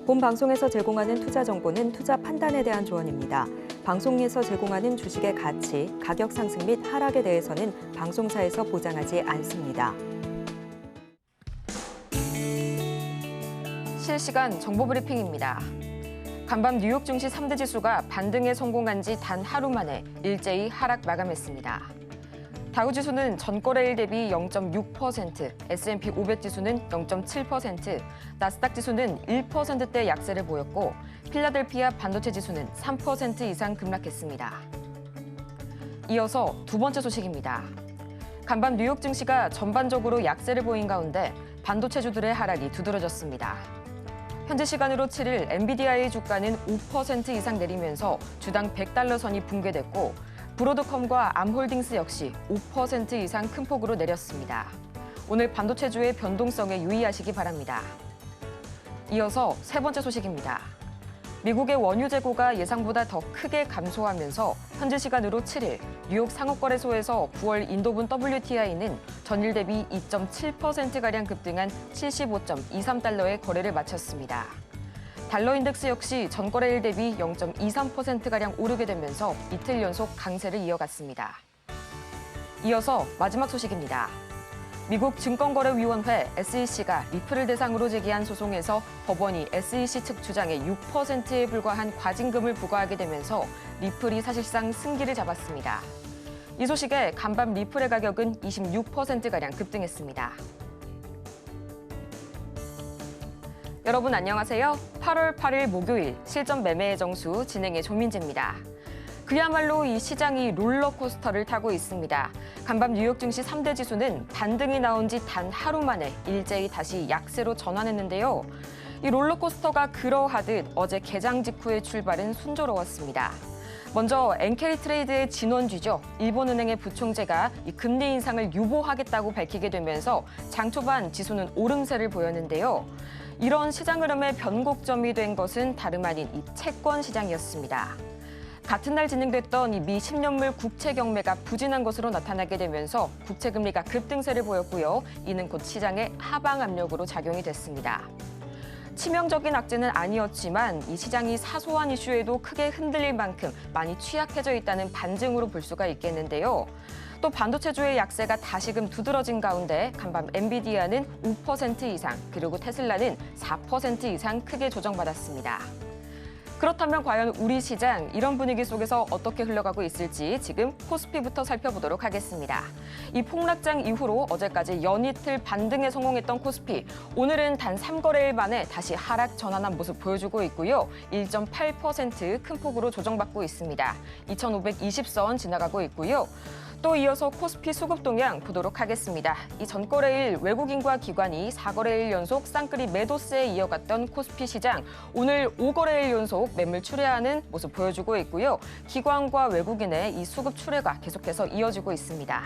본 방송에서 제공하는 투자 정보는 투자 판단에 대한 조언입니다. 방송에서 제공하는 주식의 가치, 가격 상승 및 하락에 대해서는 방송사에서 보장하지 않습니다. 실시간 정보 브리핑입니다. 간밤 뉴욕 증시 3대 지수가 반등에 성공한 지 단 하루 만에 일제히 하락 마감했습니다. 다우 지수는 전거래일 대비 0.6%, S&P 500 지수는 0.7%, 나스닥 지수는 1%대 약세를 보였고 필라델피아 반도체 지수는 3% 이상 급락했습니다. 이어서 두 번째 소식입니다. 간밤 뉴욕 증시가 전반적으로 약세를 보인 가운데 반도체주들의 하락이 두드러졌습니다. 현지 시간으로 7일 엔비디아의 주가는 5% 이상 내리면서 주당 $100 선이 붕괴됐고 브로드컴과 암홀딩스 역시 5% 이상 큰 폭으로 내렸습니다. 오늘 반도체주의 변동성에 유의하시기 바랍니다. 이어서 세 번째 소식입니다. 미국의 원유 재고가 예상보다 더 크게 감소하면서 현지 시간으로 7일 뉴욕 상업거래소에서 9월 인도분 WTI는 전일 대비 2.7%가량 급등한 75.23달러의 거래를 마쳤습니다. 달러 인덱스 역시 전거래일 대비 0.23%가량 오르게 되면서 이틀 연속 강세를 이어갔습니다. 이어서 마지막 소식입니다. 미국 증권거래위원회 SEC가 리플을 대상으로 제기한 소송에서 법원이 SEC 측 주장의 6%에 불과한 과징금을 부과하게 되면서 리플이 사실상 승기를 잡았습니다. 이 소식에 간밤 리플의 가격은 26%가량 급등했습니다. 여러분 안녕하세요. 8월 8일 목요일 실전 매매의 정수 진행의 조민지입니다. 그야말로 이 시장이 롤러코스터를 타고 있습니다. 간밤 뉴욕 증시 3대 지수는 반등이 나온 지 단 하루 만에 일제히 다시 약세로 전환했는데요. 이 롤러코스터가 그러하듯 어제 개장 직후의 출발은 순조로웠습니다. 먼저 엔캐리 트레이드의 진원주죠. 일본은행의 부총재가 이 금리 인상을 유보하겠다고 밝히게 되면서 장 초반 지수는 오름세를 보였는데요. 이런 시장 흐름의 변곡점이 된 것은 다름 아닌 이 채권 시장이었습니다. 같은 날 진행됐던 이 미 10년물 국채 경매가 부진한 것으로 나타나게 되면서 국채 금리가 급등세를 보였고요. 이는 곧 시장의 하방 압력으로 작용이 됐습니다. 치명적인 악재는 아니었지만 이 시장이 사소한 이슈에도 크게 흔들릴 만큼 많이 취약해져 있다는 반증으로 볼 수가 있겠는데요. 또 반도체주의 약세가 다시금 두드러진 가운데 간밤 엔비디아는 5% 이상, 그리고 테슬라는 4% 이상 크게 조정받았습니다. 그렇다면 과연 우리 시장 이런 분위기 속에서 어떻게 흘러가고 있을지 지금 코스피부터 살펴보도록 하겠습니다. 이 폭락장 이후로 어제까지 연이틀 반등에 성공했던 코스피, 오늘은 단 3거래일 만에 다시 하락 전환한 모습 보여주고 있고요. 1.8% 큰 폭으로 조정받고 있습니다. 2,520선 지나가고 있고요. 또 이어서 코스피 수급 동향 보도록 하겠습니다. 이 전거래일 외국인과 기관이 4거래일 연속 쌍끌이 매도세에 이어갔던 코스피 시장, 오늘 5거래일 연속 매물 출회하는 모습 보여주고 있고요. 기관과 외국인의 이 수급 출회가 계속해서 이어지고 있습니다.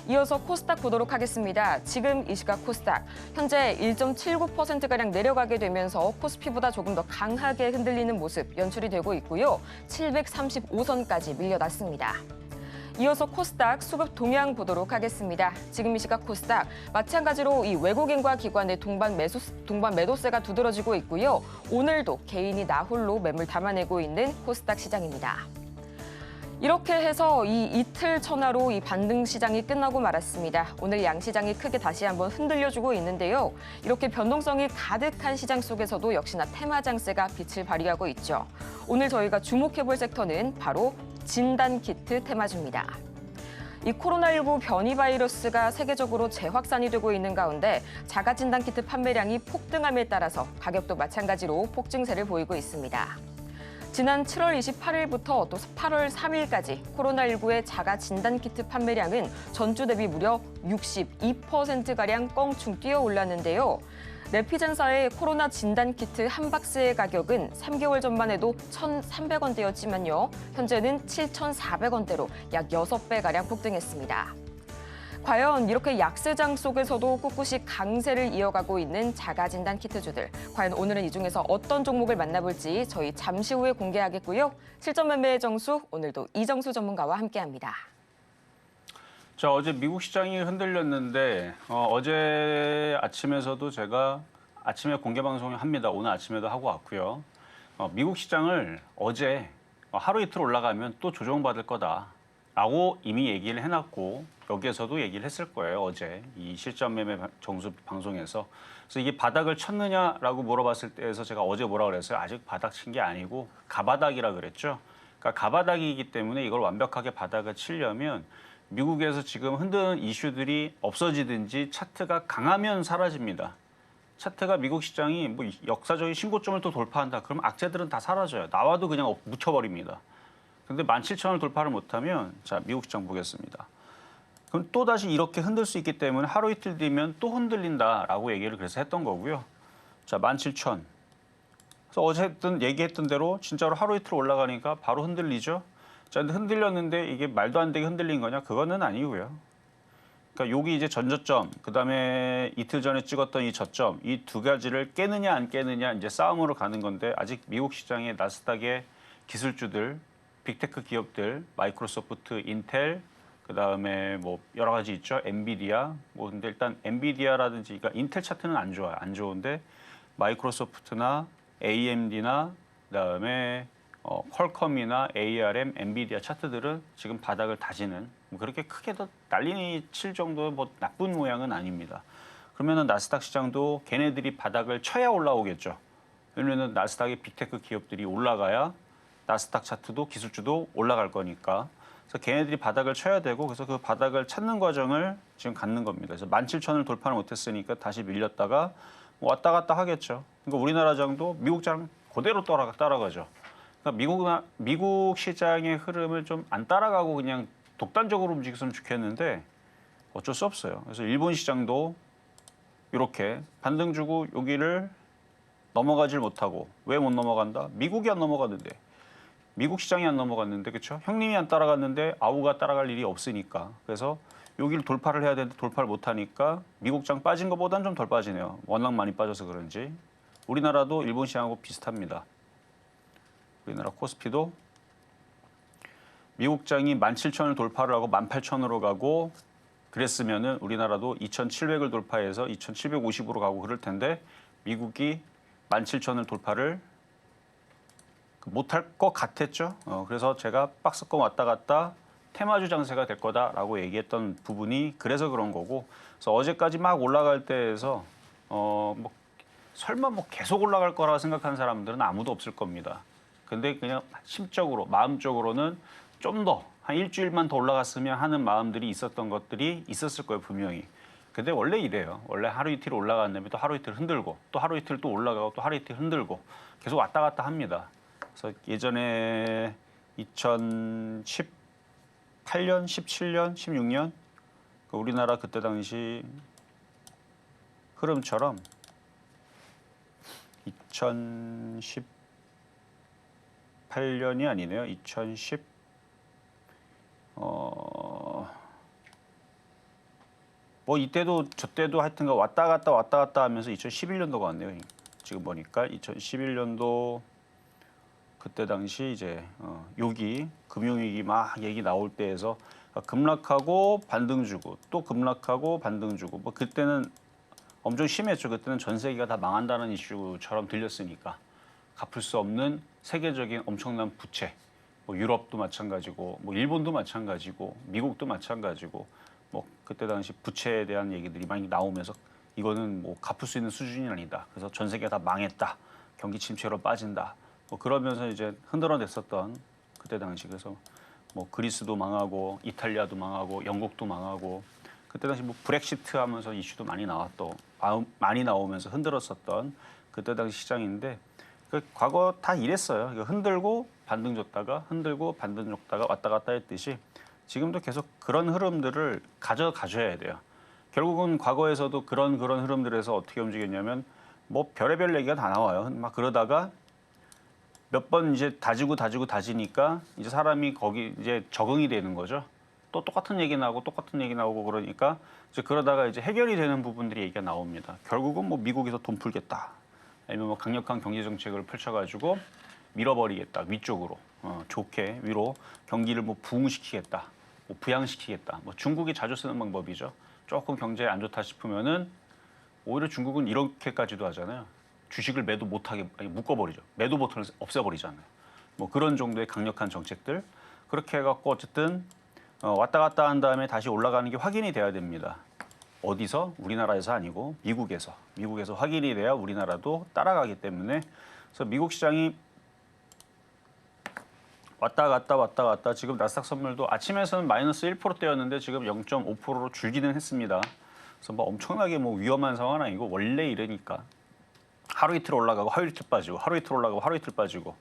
이어서 코스닥 보도록 하겠습니다. 지금 이 시각 코스닥, 현재 1.79%가량 내려가게 되면서 코스피보다 조금 더 강하게 흔들리는 모습 연출이 되고 있고요. 735선까지 밀려났습니다. 이어서 코스닥 수급 동향 보도록 하겠습니다. 지금 이 시각 코스닥, 마찬가지로 이 외국인과 기관의 동반 매도세가 두드러지고 있고요. 오늘도 개인이 나홀로 매물 담아내고 있는 코스닥 시장입니다. 이렇게 해서 이 이틀 천하로 이 반등 시장이 끝나고 말았습니다. 오늘 양시장이 크게 다시 한번 흔들려주고 있는데요. 이렇게 변동성이 가득한 시장 속에서도 역시나 테마 장세가 빛을 발휘하고 있죠. 오늘 저희가 주목해볼 섹터는 바로 진단키트 테마주입니다. 이 코로나19 변이 바이러스가 세계적으로 재확산이 되고 있는 가운데 자가 진단키트 판매량이 폭등함에 따라서 가격도 마찬가지로 폭증세를 보이고 있습니다. 지난 7월 28일부터 또 8월 3일까지 코로나19의 자가 진단키트 판매량은 전주 대비 무려 62%가량 껑충 뛰어 올랐는데요. 레피젠사의 코로나 진단키트 한 박스의 가격은 3개월 전만 해도 1,300원대였지만요. 현재는 7,400원대로 약 6배가량 폭등했습니다. 과연 이렇게 약세장 속에서도 꿋꿋이 강세를 이어가고 있는 자가진단 키트주들. 과연 오늘은 이 중에서 어떤 종목을 만나볼지 저희 잠시 후에 공개하겠고요. 실전 매매의 정수, 오늘도 이정수 전문가와 함께합니다. 자, 어제 미국 시장이 흔들렸는데 어제 아침에서도 제가 아침에 공개 방송을 합니다. 오늘 아침에도 하고 왔고요. 미국 시장을 어제 하루 이틀 올라가면 또 조정받을 거다라고 이미 얘기를 해놨고 여기에서도 얘기를 했을 거예요. 어제 이 실전 매매 정수 방송에서. 그래서 이게 바닥을 쳤느냐라고 물어봤을 때에서 제가 어제 뭐라 그랬어요? 아직 바닥 친 게 아니고 가바닥이라 그랬죠. 그러니까 가바닥이기 때문에 이걸 완벽하게 바닥을 치려면 미국에서 지금 흔드는 이슈들이 없어지든지 차트가 강하면 사라집니다. 차트가 미국 시장이 뭐 역사적인 신고점을 또 돌파한다. 그럼 악재들은 다 사라져요. 나와도 그냥 묻혀버립니다. 근데 17,000을 돌파를 못하면 자 미국 시장 보겠습니다. 그럼 또다시 이렇게 흔들 수 있기 때문에 하루 이틀 뒤면 또 흔들린다라고 얘기를 그래서 했던 거고요. 자 17,000. 그래서 어제 얘기했던 대로 진짜로 하루 이틀 올라가니까 바로 흔들리죠. 자, 근데 흔들렸는데 이게 말도 안 되게 흔들린 거냐? 그거는 아니고요. 그러니까 여기 이제 전저점, 그다음에 이틀 전에 찍었던 이 저점, 이 두 가지를 깨느냐 안 깨느냐 이제 싸움으로 가는 건데 아직 미국 시장의 나스닥의 기술주들, 빅테크 기업들, 마이크로소프트, 인텔, 그다음에 뭐 여러 가지 있죠. 엔비디아. 뭐 근데 일단 엔비디아라든지 그러니까 인텔 차트는 안 좋아요. 안 좋은데 마이크로소프트나 AMD나 그다음에 퀄컴이나 ARM, 엔비디아 차트들은 지금 바닥을 다지는 뭐 그렇게 크게 더 난리 칠 정도의 뭐 나쁜 모양은 아닙니다. 그러면은 나스닥 시장도 걔네들이 바닥을 쳐야 올라오겠죠. 왜냐면은 나스닥의 빅테크 기업들이 올라가야 나스닥 차트도 기술주도 올라갈 거니까. 그래서 걔네들이 바닥을 쳐야 되고 그래서 그 바닥을 찾는 과정을 지금 갖는 겁니다. 그래서 17,000을 돌파를 못했으니까 다시 밀렸다가 왔다 갔다 하겠죠. 그러니까 우리나라 장도 미국 장 그대로 따라가죠. 그러니까 미국 시장의 흐름을 좀 안 따라가고 그냥 독단적으로 움직였으면 좋겠는데 어쩔 수 없어요. 그래서 일본 시장도 이렇게 반등 주고 여기를 넘어가질 못하고 왜 못 넘어간다? 미국이 안 넘어갔는데 미국 시장이 안 넘어갔는데 그렇죠? 형님이 안 따라갔는데 아우가 따라갈 일이 없으니까 그래서 여기를 돌파를 해야 되는데 돌파를 못하니까 미국 장 빠진 것보다는 좀 덜 빠지네요. 워낙 많이 빠져서 그런지 우리나라도 일본 시장하고 비슷합니다. 우리나라 코스피도 미국 장이 17,000을 돌파를 하고 18,000으로 가고 그랬으면은 우리나라도 2,700을 돌파해서 2,750으로 가고 그럴 텐데 미국이 17,000을 돌파를 못할 것 같았죠. 그래서 제가 박스권 왔다 갔다 테마주 장세가 될 거다라고 얘기했던 부분이 그래서 그런 거고. 그래서 어제까지 막 올라갈 때에서 뭐 설마 뭐 계속 올라갈 거라고 생각하는 사람들은 아무도 없을 겁니다. 근데 그냥 심적으로 마음적으로는 좀 더 한 일주일만 더 올라갔으면 하는 마음들이 있었던 것들이 있었을 거예요 분명히. 근데 원래 이래요. 원래 하루 이틀 올라간 다음에 또 하루 이틀 흔들고 또 하루 이틀 또 올라가고 또 하루 이틀 흔들고 계속 왔다 갔다 합니다. 그래서 예전에 2018년, 17년, 16년 우리나라 그때 당시 흐름처럼 2018년이 아니네요. 2010 뭐 이때도 저때도 하여튼가 왔다 갔다 하면서 2011년도가 왔네요. 지금 보니까 2011년도 그때 당시 이제 여기 금융위기 막 얘기 나올 때에서 급락하고 반등 주고 또 급락하고 반등 주고 뭐 그때는 엄청 심했죠. 그때는 전 세계가 다 망한다는 이슈처럼 들렸으니까 갚을 수 없는 세계적인 엄청난 부채. 뭐 유럽도 마찬가지고, 뭐 일본도 마찬가지고, 미국도 마찬가지고, 뭐 그때 당시 부채에 대한 얘기들이 많이 나오면서 이거는 뭐 갚을 수 있는 수준이 아니다. 그래서 전 세계가 다 망했다. 경기 침체로 빠진다. 뭐 그러면서 이제 흔들어냈었던 그때 당시 그래서 뭐 그리스도 망하고 이탈리아도 망하고 영국도 망하고 그때 당시 뭐 브렉시트 하면서 이슈도 많이 많이 나오면서 흔들었었던 그때 당시 시장인데 그 과거 다 이랬어요. 흔들고 반등 줬다가 흔들고 반등 줬다가 왔다 갔다 했듯이 지금도 계속 그런 흐름들을 가져야 돼요. 결국은 과거에서도 그런 흐름들에서 어떻게 움직였냐면 뭐 별의별 얘기가 다 나와요. 막 그러다가 몇 번 이제 다지니까 이제 사람이 거기 이제 적응이 되는 거죠. 또 똑같은 얘기 나오고 그러니까 이제 그러다가 이제 해결이 되는 부분들이 얘기가 나옵니다. 결국은 뭐 미국에서 돈 풀겠다. 아니면 뭐 강력한 경제 정책을 펼쳐가지고 밀어버리겠다 위쪽으로 좋게 위로 경기를 뭐 부흥시키겠다, 뭐 부양시키겠다. 뭐 중국이 자주 쓰는 방법이죠. 조금 경제 안 좋다 싶으면은 오히려 중국은 이렇게까지도 하잖아요. 주식을 매도 못하게 묶어버리죠. 매도 버튼을 없애버리잖아요. 뭐 그런 정도의 강력한 정책들. 그렇게 해갖고 어쨌든 왔다 갔다 한 다음에 다시 올라가는 게 확인이 돼야 됩니다. 어디서? 우리나라에서 아니고 미국에서. 미국에서 확인이 돼야 우리나라도 따라가기 때문에 그래서 미국 시장이 왔다 갔다 지금 나스닥 선물도 아침에서는 마이너스 1%대였는데 지금 0.5%로 줄기는 했습니다. 그래서 뭐 엄청나게 뭐 위험한 상황은 아니고 원래 이러니까 하루 이틀 올라가고 하루 이틀 빠지고 하루 이틀 올라가고 하루 이틀 빠지고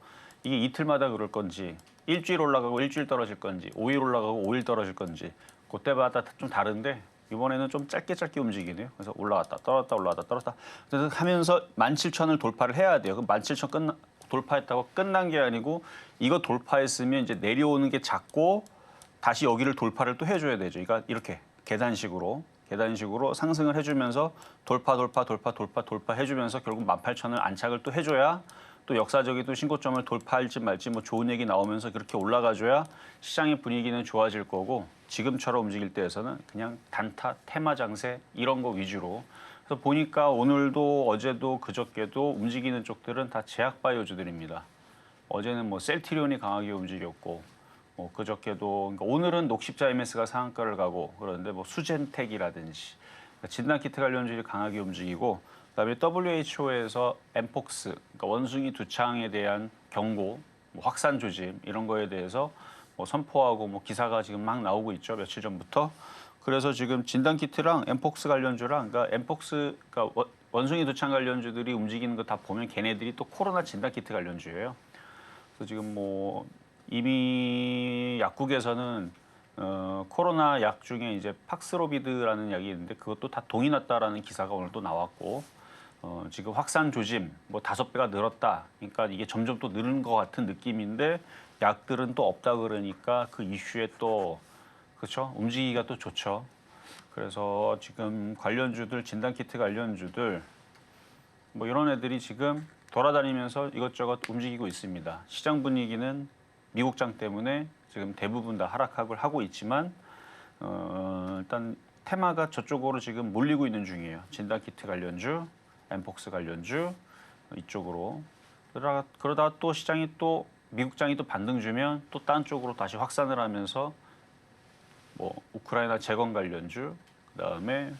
이게 이틀마다 그럴 건지 일주일 올라가고 일주일 떨어질 건지 5일 올라가고 5일 떨어질 건지 그때마다 좀 다른데 이번에는 좀 짧게 움직이네요. 그래서 올라갔다 떨어졌다 올라갔다 떨어졌다 그래서 하면서 17,000을 돌파를 해야 돼요. 그럼 17,000 돌파했다고 끝난 게 아니고 이거 돌파했으면 이제 내려오는 게 작고 다시 여기를 돌파를 또 해줘야 되죠. 그러니까 이렇게 계단식으로 상승을 해주면서 돌파 해주면서 결국 18,000을 안착을 또 해줘야 또 역사적인 또 신고점을 돌파할지 말지 뭐 좋은 얘기 나오면서 그렇게 올라가줘야 시장의 분위기는 좋아질 거고 지금처럼 움직일 때에서는 그냥 단타, 테마 장세 이런 거 위주로 그래서 보니까 오늘도 어제도 그저께도 움직이는 쪽들은 다 제약바이오주들입니다. 어제는 뭐 셀트리온이 강하게 움직였고 뭐 그저께도 그러니까 오늘은 녹십자 MS가 상한가를 가고 그런데 뭐 수젠텍이라든지 그러니까 진단키트 관련주들이 강하게 움직이고 그다음에 WHO에서 엠폭스 그러니까 원숭이 두창에 대한 경고, 뭐 확산 조짐 이런 거에 대해서 뭐 선포하고 뭐 기사가 지금 막 나오고 있죠. 며칠 전부터. 그래서 지금 진단키트랑 엠폭스 관련주랑 그러니까 엠폭스 그러니까 원숭이 두창 관련주들이 움직이는 거 다 보면 걔네들이 또 코로나 진단키트 관련주예요. 그래서 지금 뭐 이미 약국에서는 코로나 약 중에 이제 팍스로비드라는 약이 있는데 그것도 다 동이 났다라는 기사가 오늘 또 나왔고 지금 확산 조짐 뭐 5배가 늘었다. 그러니까 이게 점점 또 느는 것 같은 느낌인데 약들은 또 없다 그러니까 그 이슈에 또 그렇죠 움직이기가 또 좋죠. 그래서 지금 관련주들 진단키트 관련주들 뭐 이런 애들이 지금 돌아다니면서 이것저것 움직이고 있습니다. 시장 분위기는 미국장 때문에 지금 대부분 다 하락을 하고 있지만 일단 테마가 저쪽으로 지금 몰리고 있는 중이에요. 진단키트 관련주, 엠폭스 관련주 이쪽으로 그러다가 또 시장이 또 미국장이 또 반등 주면 또 딴 쪽으로 다시 확산을 하면서 뭐 우크라이나 재건 관련주, 그다음에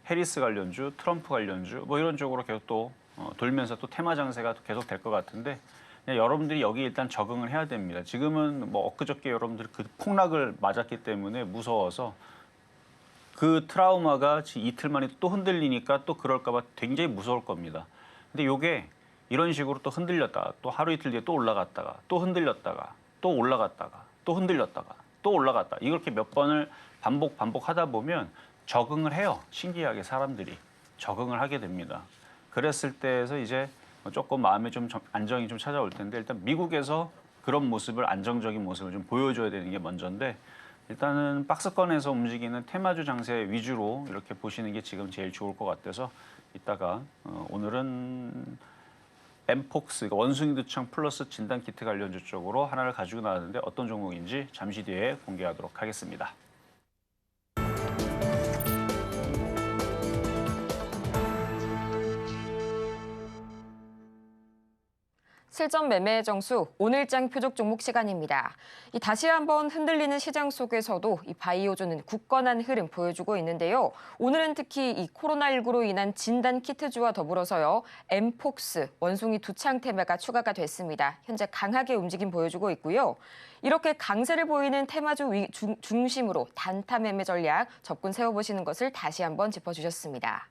해리스 관련주, 트럼프 관련주 뭐 이런 쪽으로 계속 또 돌면서 또 테마 장세가 계속 될 것 같은데 그냥 여러분들이 여기 일단 적응을 해야 됩니다. 지금은 뭐 엊그저께 여러분들이 그 폭락을 맞았기 때문에 무서워서 그 트라우마가 이틀 만에 또 흔들리니까 또 그럴까 봐 굉장히 무서울 겁니다. 근데 요게 이런 식으로 또 흔들렸다가 또 하루 이틀 뒤에 또 올라갔다가 또 흔들렸다가 또 올라갔다가 또 흔들렸다가 또 올라갔다 이렇게 몇 번을 반복하다 보면 적응을 해요. 신기하게 사람들이 적응을 하게 됩니다. 그랬을 때에서 이제 조금 마음에 좀 안정이 좀 찾아올 텐데 일단 미국에서 그런 모습을 안정적인 모습을 좀 보여줘야 되는 게 먼저인데 일단은 박스권에서 움직이는 테마주 장세 위주로 이렇게 보시는 게 지금 제일 좋을 것 같아서 이따가 오늘은 엠폭스 그러니까 원숭이 두창 플러스 진단키트 관련주 쪽으로 하나를 가지고 나왔는데 어떤 종목인지 잠시 뒤에 공개하도록 하겠습니다. 실전 매매의 정수 오늘장 표적 종목 시간입니다. 다시 한번 흔들리는 시장 속에서도 이 바이오주는 굳건한 흐름 보여주고 있는데요. 오늘은 특히 이 코로나19로 인한 진단 키트주와 더불어서요. 엠폭스, 원숭이 두창 테마가 추가가 됐습니다. 현재 강하게 움직임 보여주고 있고요. 이렇게 강세를 보이는 테마주 중심으로 단타 매매 전략 접근 세워보시는 것을 다시 한번 짚어주셨습니다.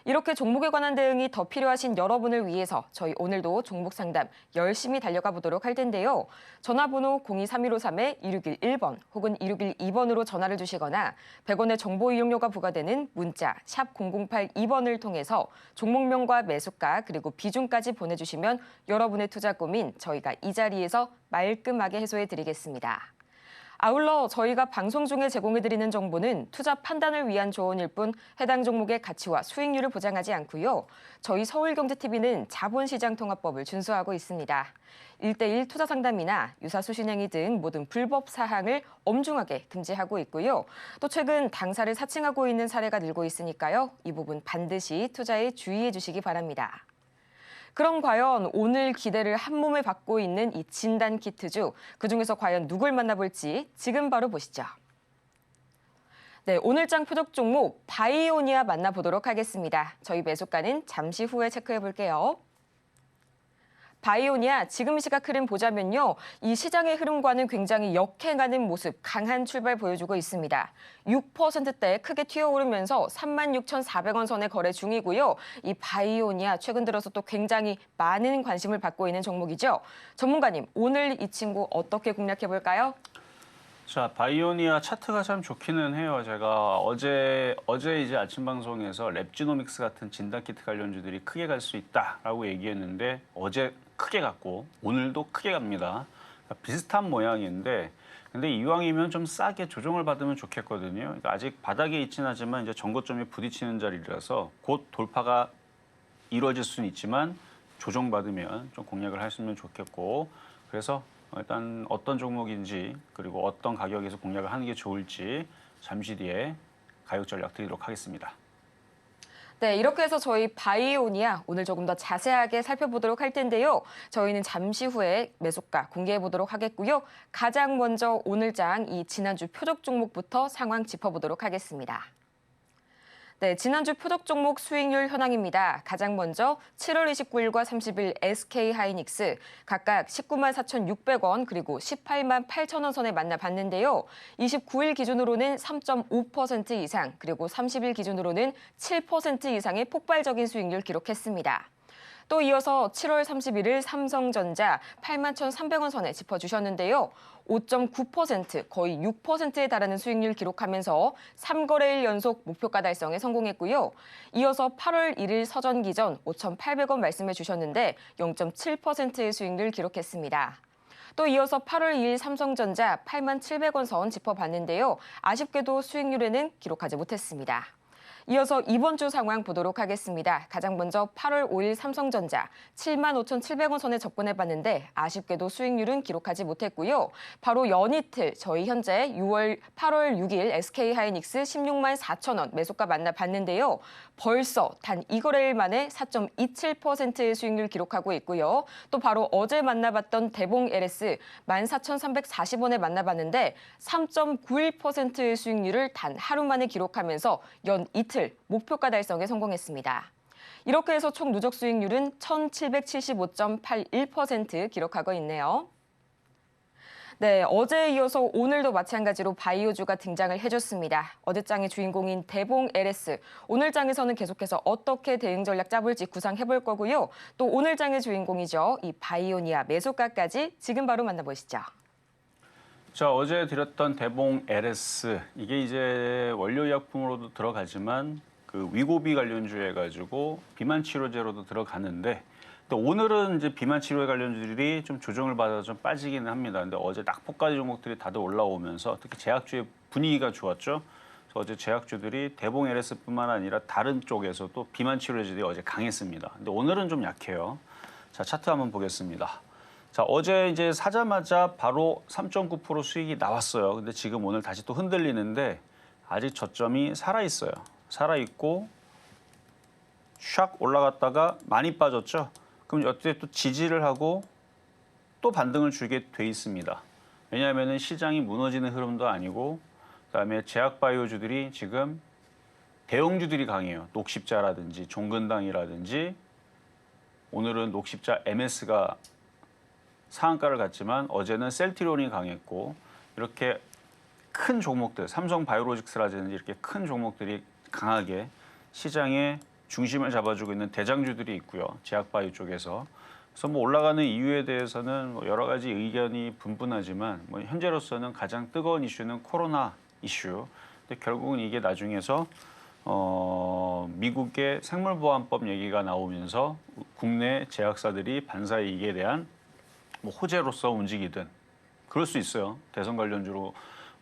이렇게 종목에 관한 대응이 더 필요하신 여러분을 위해서 저희 오늘도 종목 상담 열심히 달려가 보도록 할 텐데요. 전화번호 023153-2611번 혹은 2612번으로 전화를 주시거나 100원의 정보 이용료가 부과되는 문자 샵 0082번을 통해서 종목명과 매수가 그리고 비중까지 보내주시면 여러분의 투자 고민 저희가 이 자리에서 말끔하게 해소해 드리겠습니다. 아울러 저희가 방송 중에 제공해드리는 정보는 투자 판단을 위한 조언일 뿐 해당 종목의 가치와 수익률을 보장하지 않고요. 저희 서울경제TV는 자본시장통합법을 준수하고 있습니다. 1:1 투자 상담이나 유사수신행위 등 모든 불법 사항을 엄중하게 금지하고 있고요. 또 최근 당사를 사칭하고 있는 사례가 늘고 있으니까요. 이 부분 반드시 투자에 주의해 주시기 바랍니다. 그럼 과연 오늘 기대를 한몸에 받고 있는 이 진단 키트주, 그중에서 과연 누굴 만나볼지 지금 바로 보시죠. 네, 오늘장 표적 종목 바이오니아 만나보도록 하겠습니다. 저희 매수가는 잠시 후에 체크해 볼게요. 바이오니아 지금 시각 흐름 보자면요. 이 시장의 흐름과는 굉장히 역행하는 모습, 강한 출발 보여주고 있습니다. 6%대 크게 튀어오르면서 36,400원 선에 거래 중이고요. 이 바이오니아 최근 들어서 또 굉장히 많은 관심을 받고 있는 종목이죠. 전문가님, 오늘 이 친구 어떻게 공략해 볼까요? 자, 바이오니아 차트가 참 좋기는 해요. 제가 어제 이제 아침 방송에서 랩지노믹스 같은 진단 키트 관련주들이 크게 갈 수 있다라고 얘기했는데 어제 크게 갔고 오늘도 크게 갑니다. 그러니까 비슷한 모양인데 근데 이왕이면 좀 싸게 조정을 받으면 좋겠거든요. 그러니까 아직 바닥에 있긴 하지만 이제 전고점이 부딪히는 자리라서 곧 돌파가 이루어질 수는 있지만 조정받으면 좀 공략을 하시면 좋겠고 그래서 일단 어떤 종목인지 그리고 어떤 가격에서 공략을 하는 게 좋을지 잠시 뒤에 가격 전략 드리도록 하겠습니다. 네, 이렇게 해서 저희 바이오니아 오늘 조금 더 자세하게 살펴보도록 할 텐데요. 저희는 잠시 후에 매수가 공개해 보도록 하겠고요. 가장 먼저 오늘장 이 지난주 표적 종목부터 상황 짚어보도록 하겠습니다. 네, 지난주 표적 종목 수익률 현황입니다. 가장 먼저 7월 29일과 30일 SK하이닉스 각각 19만 4,600원 그리고 18만 8천원 선에 만나봤는데요. 29일 기준으로는 3.5% 이상 그리고 30일 기준으로는 7% 이상의 폭발적인 수익률 기록했습니다. 또 이어서 7월 31일 삼성전자 8만 1,300원 선에 짚어주셨는데요. 5.9% 거의 6%에 달하는 수익률 기록하면서 3거래일 연속 목표가 달성에 성공했고요. 이어서 8월 1일 서전기전 5,800원 말씀해 주셨는데 0.7%의 수익률 기록했습니다. 또 이어서 8월 2일 삼성전자 8만 700원 선 짚어봤는데요. 아쉽게도 수익률에는 기록하지 못했습니다. 이어서 이번 주 상황 보도록 하겠습니다. 가장 먼저 8월 5일 삼성전자 7만 5,700원 선에 접근해봤는데 아쉽게도 수익률은 기록하지 못했고요. 바로 연이틀 저희 현재 8월 6일 SK하이닉스 16만 4천원 매수가 만나봤는데요. 벌써 단 2거래일 만에 4.27%의 수익률 기록하고 있고요. 또 바로 어제 만나봤던 대봉 LS 14,340원에 만나봤는데 3.91%의 수익률을 단 하루 만에 기록하면서 연 이틀 목표가 달성에 성공했습니다. 이렇게 해서 총 누적 수익률은 1,775.81% 기록하고 있네요. 네, 어제에 이어서 오늘도 마찬가지로 바이오주가 등장을 해줬습니다. 어제장의 주인공인 대봉 LS, 오늘장에서는 계속해서 어떻게 대응 전략 짜볼지 구상해볼 거고요. 또 오늘장의 주인공이죠. 이 바이오니아 매수가까지 지금 바로 만나보시죠. 자, 어제 드렸던 대봉 LS 이게 이제 원료의약품으로도 들어가지만 그 위고비 관련주에 가지고 비만 치료제로도 들어가는데 또 오늘은 이제 비만 치료에 관련주들이 좀 조정을 받아서 좀 빠지기는 합니다. 근데 어제 낙폭까지 종목들이 다들 올라오면서 특히 제약주의 분위기가 좋았죠. 그래서 어제 제약주들이 대봉 LS뿐만 아니라 다른 쪽에서도 비만 치료제들이 어제 강했습니다. 근데 오늘은 좀 약해요. 자, 차트 한번 보겠습니다. 자, 어제 이제 사자마자 바로 3.9% 수익이 나왔어요. 근데 지금 오늘 다시 또 흔들리는데 아직 저점이 살아있어요. 살아있고 샥 올라갔다가 많이 빠졌죠. 그럼 이때 또 지지를 하고 또 반등을 주게 돼 있습니다. 왜냐하면 시장이 무너지는 흐름도 아니고 그다음에 제약바이오주들이 지금 대형주들이 강해요. 녹십자라든지 종근당이라든지 오늘은 녹십자 MS가 상한가를 갔지만 어제는 셀트리온이 강했고 이렇게 큰 종목들, 삼성바이오로직스라든지 이렇게 큰 종목들이 강하게 시장의 중심을 잡아주고 있는 대장주들이 있고요. 제약바이오 쪽에서. 그래서 뭐 올라가는 이유에 대해서는 뭐 여러 가지 의견이 분분하지만 뭐 현재로서는 가장 뜨거운 이슈는 코로나 이슈. 근데 결국은 이게 나중에서 미국의 생물보안법 얘기가 나오면서 국내 제약사들이 반사 이익에 대한 뭐 호재로서 움직이든 그럴 수 있어요. 대선 관련주로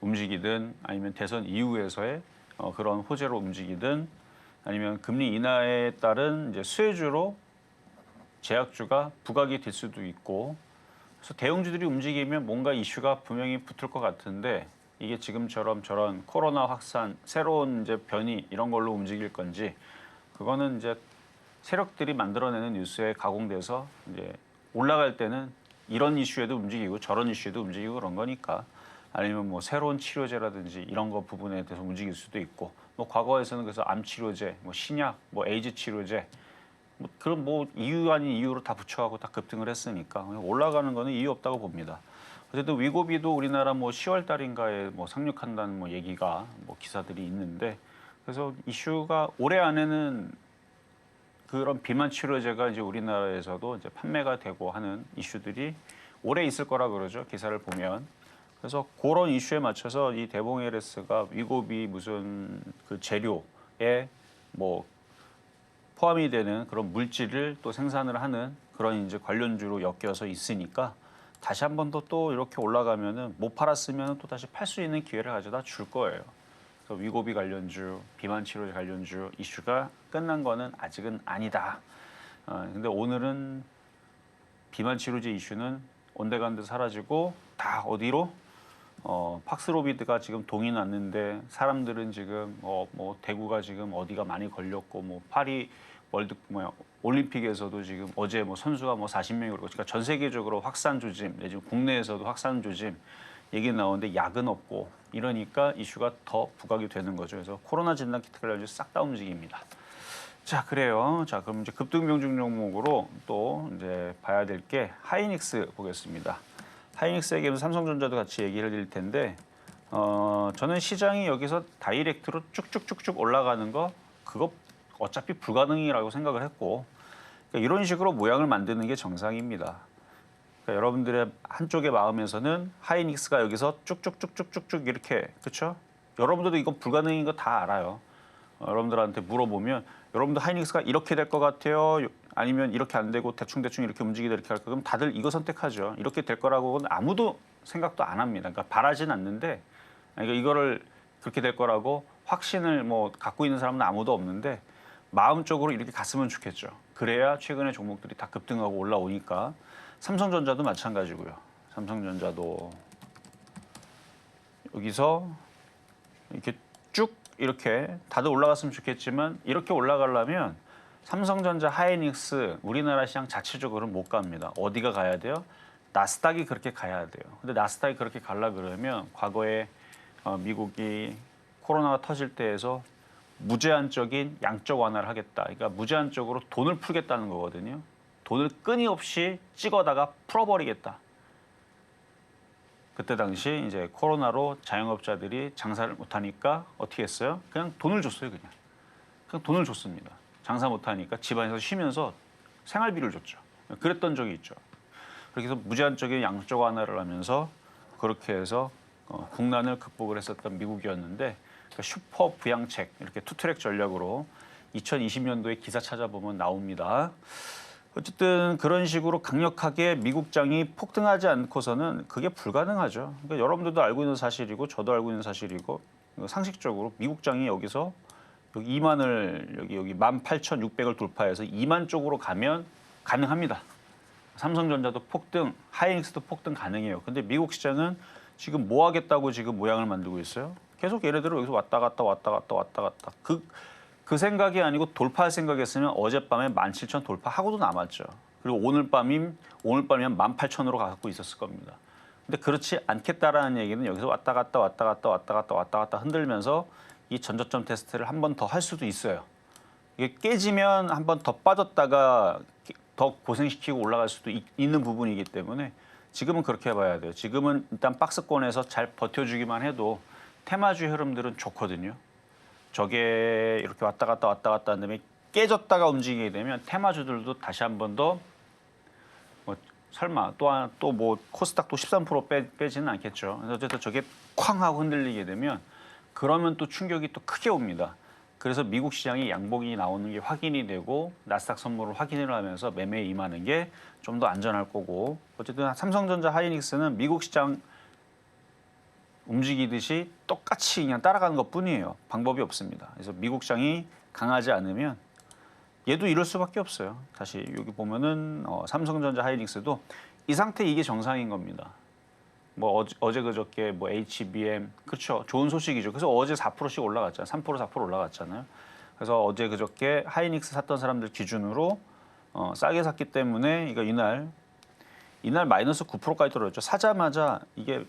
움직이든 아니면 대선 이후에서의 그런 호재로 움직이든 아니면 금리 인하에 따른 이제 수혜주로 제약주가 부각이 될 수도 있고 그래서 대형주들이 움직이면 뭔가 이슈가 분명히 붙을 것 같은데 이게 지금처럼 저런 코로나 확산, 새로운 이제 변이 이런 걸로 움직일 건지 그거는 이제 세력들이 만들어내는 뉴스에 가공돼서 이제 올라갈 때는 이런 이슈에도 움직이고 저런 이슈에도 움직이고 그런 거니까 아니면 뭐 새로운 치료제라든지 이런 거 부분에 대해서 움직일 수도 있고 뭐 과거에서는 그래서 암 치료제, 뭐 신약, 뭐 에이즈 치료제 뭐 그런 뭐 이유 아닌 이유로 다 붙여가고 다 급등을 했으니까 올라가는 거는 이유 없다고 봅니다. 어쨌든 위고비도 우리나라 뭐 10월 달인가에 뭐 상륙한다는 뭐 얘기가 뭐 기사들이 있는데 그래서 이슈가 올해 안에는 그런 비만 치료제가 이제 우리나라에서도 이제 판매가 되고 하는 이슈들이 오래 있을 거라 그러죠. 기사를 보면. 그래서 그런 이슈에 맞춰서 이 대봉 LS가 위고비 무슨 그 재료에 뭐 포함이 되는 그런 물질을 또 생산을 하는 그런 이제 관련주로 엮여서 있으니까 다시 한 번 더 또 이렇게 올라가면은 못 팔았으면 또 다시 팔 수 있는 기회를 가져다 줄 거예요. 그래서 위고비 관련주, 비만 치료제 관련주 이슈가 끝난 거는 아직은 아니다. 근데 오늘은 비만 치료제 이슈는 온데간데 사라지고 다 어디로? 팍스로비드가 지금 동이 났는데 사람들은 지금 뭐 대구가 지금 어디가 많이 걸렸고 뭐 파리 월드 올림픽에서도 지금 어제 뭐 선수가 뭐 40명이 그러고 그러니까 전 세계적으로 확산 조짐, 지금 국내에서도 확산 조짐 얘기 나오는데 약은 없고 이러니까 이슈가 더 부각이 되는 거죠. 그래서 코로나 진단 키트 관련주 싹 다 움직입니다. 자, 그래요. 자, 그럼 이제 급등명중 종목으로 또 이제 봐야 될 게 하이닉스 보겠습니다. 하이닉스 얘기하면 삼성전자도 같이 얘기를 드릴 텐데 저는 시장이 여기서 다이렉트로 쭉쭉쭉쭉 올라가는 거 그거 어차피 불가능이라고 생각을 했고 그러니까 이런 식으로 모양을 만드는 게 정상입니다. 그러니까 여러분들의 한쪽의 마음에서는 하이닉스가 여기서 쭉쭉쭉쭉쭉쭉 이렇게 그렇죠? 여러분들도 이건 불가능인 거 다 알아요. 여러분들한테 물어보면 여러분도 하이닉스가 이렇게 될 것 같아요? 아니면 이렇게 안 되고 대충대충 이렇게 움직이다 이렇게 할까? 그럼 다들 이거 선택하죠. 이렇게 될 거라고는 아무도 생각도 안 합니다. 그러니까 바라진 않는데 그러니까 이거를 그렇게 될 거라고 확신을 뭐 갖고 있는 사람은 아무도 없는데 마음적으로 이렇게 갔으면 좋겠죠. 그래야 최근에 종목들이 다 급등하고 올라오니까 삼성전자도 마찬가지고요. 삼성전자도 여기서 이렇게 쭉 이렇게 다들 올라갔으면 좋겠지만 이렇게 올라가려면 삼성전자, 하이닉스 우리나라 시장 자체적으로는 못 갑니다. 어디가 가야 돼요? 나스닥이 그렇게 가야 돼요. 근데 나스닥이 그렇게 가려 그러면 과거에 미국이 코로나가 터질 때에서 무제한적인 양적 완화를 하겠다. 그러니까 무제한적으로 돈을 풀겠다는 거거든요. 돈을 끊임없이 찍어다가 풀어버리겠다. 그때 당시 이제 코로나로 자영업자들이 장사를 못하니까 어떻게 했어요? 그냥 돈을 줬어요, 그냥 돈을 줬습니다. 장사 못하니까 집안에서 쉬면서 생활비를 줬죠. 그랬던 적이 있죠. 그렇게 해서 무제한적인 양적 완화를 하면서 그렇게 해서 국난을 극복을 했었던 미국이었는데 그러니까 슈퍼 부양책 이렇게 투트랙 전략으로 2020년도에 기사 찾아보면 나옵니다. 어쨌든 그런 식으로 강력하게 미국장이 폭등하지 않고서는 그게 불가능하죠. 그러니까 여러분들도 알고 있는 사실이고 저도 알고 있는 사실이고 상식적으로 미국장이 여기서 여기 2만을 여기 18,600을 돌파해서 2만 쪽으로 가면 가능합니다. 삼성전자도 폭등, 하이닉스도 폭등 가능해요. 근데 미국 시장은 지금 뭐 하겠다고 지금 모양을 만들고 있어요? 계속 얘네들은 여기서 왔다 갔다. 그 생각이 아니고 돌파할 생각이었으면 어젯밤에 17,000 돌파하고도 남았죠. 그리고 오늘 밤이면 18,000으로 가고 있었을 겁니다. 근데 그렇지 않겠다라는 얘기는 여기서 왔다 갔다 흔들면서 이 전저점 테스트를 한 번 더 할 수도 있어요. 이게 깨지면 한 번 더 빠졌다가 더 고생시키고 올라갈 수도 있는 부분이기 때문에 지금은 그렇게 봐야 돼요. 지금은 일단 박스권에서 잘 버텨주기만 해도 테마주 흐름들은 좋거든요. 저게 이렇게 왔다 갔다 한 다음에 깨졌다가 움직이게 되면 테마주들도 다시 한 번 더 뭐 설마 또 뭐 코스닥도 13% 빼지는 않겠죠. 그래서 어쨌든 저게 쾅 하고 흔들리게 되면 그러면 또 충격이 또 크게 옵니다. 그래서 미국 시장이 양봉이 나오는 게 확인이 되고 나스닥 선물을 확인을 하면서 매매에 임하는 게 좀 더 안전할 거고 어쨌든 삼성전자, 하이닉스는 미국 시장 움직이듯이 똑같이 그냥 따라가는 것뿐이에요. 방법이 없습니다. 그래서 미국 시장이 강하지 않으면 얘도 이럴 수밖에 없어요. 다시 여기 보면은 삼성전자, 하이닉스도 이 상태 이게 정상인 겁니다. 뭐 어제 그저께 뭐 HBM 그렇죠. 좋은 소식이죠. 그래서 어제 4%씩 올라갔잖아요. 3% 4% 올라갔잖아요. 그래서 어제 그저께 하이닉스 샀던 사람들 기준으로 싸게 샀기 때문에 이거 이날 마이너스 9%까지 떨어졌죠. 사자마자 이게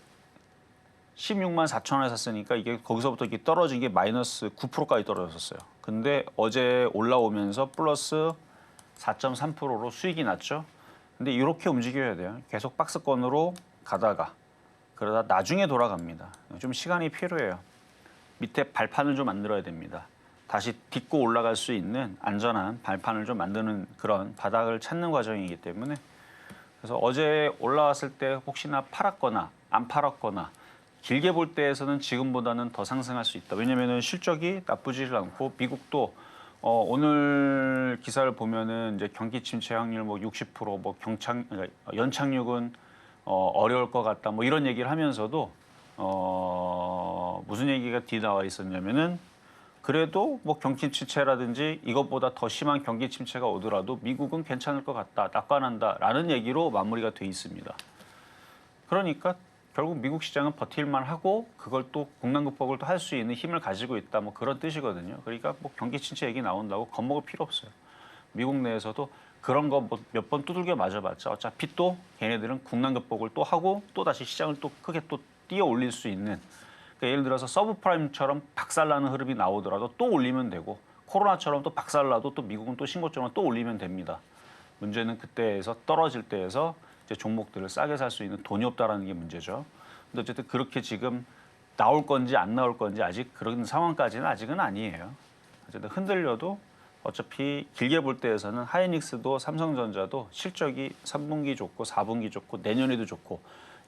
16만 4천 원에 샀으니까 이게 거기서부터 이게 떨어진 게 마이너스 9%까지 떨어졌어요. 근데 어제 올라오면서 플러스 4.3%로 수익이 났죠. 근데 이렇게 움직여야 돼요. 계속 박스권으로 가다가 그러다 나중에 돌아갑니다. 좀 시간이 필요해요. 밑에 발판을 좀 만들어야 됩니다. 다시 딛고 올라갈 수 있는 안전한 발판을 좀 만드는 그런 바닥을 찾는 과정이기 때문에 그래서 어제 올라왔을 때 혹시나 팔았거나 안 팔았거나 길게 볼 때에서는 지금보다는 더 상승할 수 있다. 왜냐하면 실적이 나쁘지 않고 미국도 오늘 기사를 보면은 이제 경기 침체 확률 뭐 60%, 뭐 연착륙은 어려울 것 같다. 뭐 이런 얘기를 하면서도 무슨 얘기가 뒤 나와 있었냐면은 그래도 뭐 경기 침체라든지 이것보다 더 심한 경기 침체가 오더라도 미국은 괜찮을 것 같다, 낙관한다라는 얘기로 마무리가 돼 있습니다. 그러니까 결국 미국 시장은 버틸만 하고 그걸 또 공간극복을 또 할 수 있는 힘을 가지고 있다, 뭐 그런 뜻이거든요. 그러니까 뭐 경기 침체 얘기 나온다고 겁먹을 필요 없어요. 미국 내에서도 그런 거 뭐 몇 번 두들겨 맞아봤자 어차피 또 걔네들은 국난 극복을 또 하고 또 다시 시장을 또 크게 또 뛰어 올릴 수 있는 그러니까 예를 들어서 서브프라임처럼 박살나는 흐름이 나오더라도 또 올리면 되고 코로나처럼 또 박살나도 또 미국은 또 신고점을 또 올리면 됩니다. 문제는 그때에서 떨어질 때에서 이제 종목들을 싸게 살 수 있는 돈이 없다라는 게 문제죠. 근데 어쨌든 그렇게 지금 나올 건지 안 나올 건지 아직 그런 상황까지는 아직은 아니에요. 어쨌든 흔들려도 어차피 길게 볼 때에서는 하이닉스도 삼성전자도 실적이 3분기 좋고 4분기 좋고 내년에도 좋고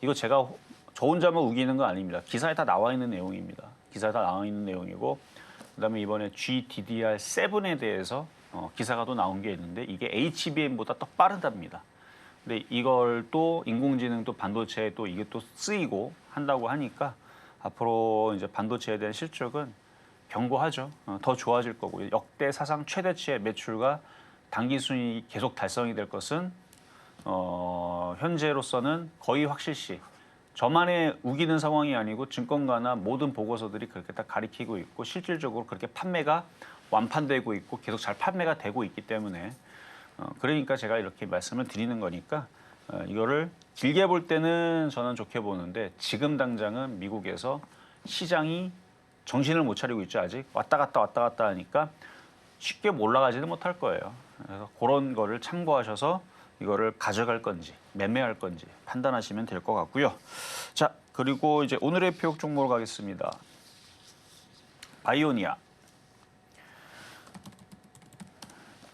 이거 제가 저 혼자만 우기는 거 아닙니다. 기사에 다 나와 있는 내용입니다. 기사에 다 나와 있는 내용이고 그다음에 이번에 GDDR7에 대해서 기사가 또 나온 게 있는데 이게 HBM보다 더 빠르답니다. 근데 이걸 또 인공지능 또 반도체에 또 이게 또 쓰이고 한다고 하니까 앞으로 이제 반도체에 대한 실적은 견고하죠. 더 좋아질 거고 역대 사상 최대치의 매출과 단기 순이익이 계속 달성이 될 것은 현재로서는 거의 확실시 저만의 우기는 상황이 아니고 증권가나 모든 보고서들이 그렇게 딱 가리키고 있고 실질적으로 그렇게 판매가 완판되고 있고 계속 잘 판매가 되고 있기 때문에 그러니까 제가 이렇게 말씀을 드리는 거니까 이거를 길게 볼 때는 저는 좋게 보는데 지금 당장은 미국에서 시장이 정신을 못 차리고 있죠. 아직 왔다 갔다 하니까 쉽게 올라가지는 못할 거예요. 그래서 그런 거를 참고하셔서 이거를 가져갈 건지 매매할 건지 판단하시면 될 것 같고요. 자, 그리고 이제 오늘의 표역 종목으로 가겠습니다. 바이오니아.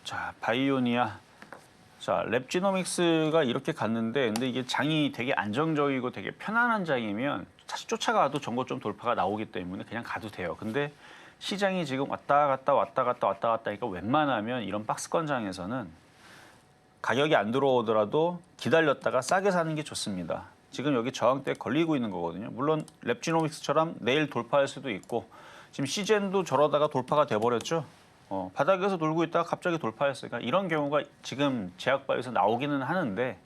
자, 바이오니아. 자, 랩지노믹스가 이렇게 갔는데 근데 이게 장이 되게 안정적이고 되게 편안한 장이면 사실 쫓아가도 전고점 돌파가 나오기 때문에 그냥 가도 돼요. 근데 시장이 지금 왔다 갔다 하니까 웬만하면 이런 박스권 장에서는 가격이 안 들어오더라도 기다렸다가 싸게 사는 게 좋습니다. 지금 여기 저항대에 걸리고 있는 거거든요. 물론 랩지노믹스처럼 내일 돌파할 수도 있고 지금 시젠도 저러다가 돌파가 돼버렸죠. 바닥에서 돌고 있다가 갑자기 돌파했어요. 그러니까 이런 경우가 지금 제약바이오에서 나오기는 하는데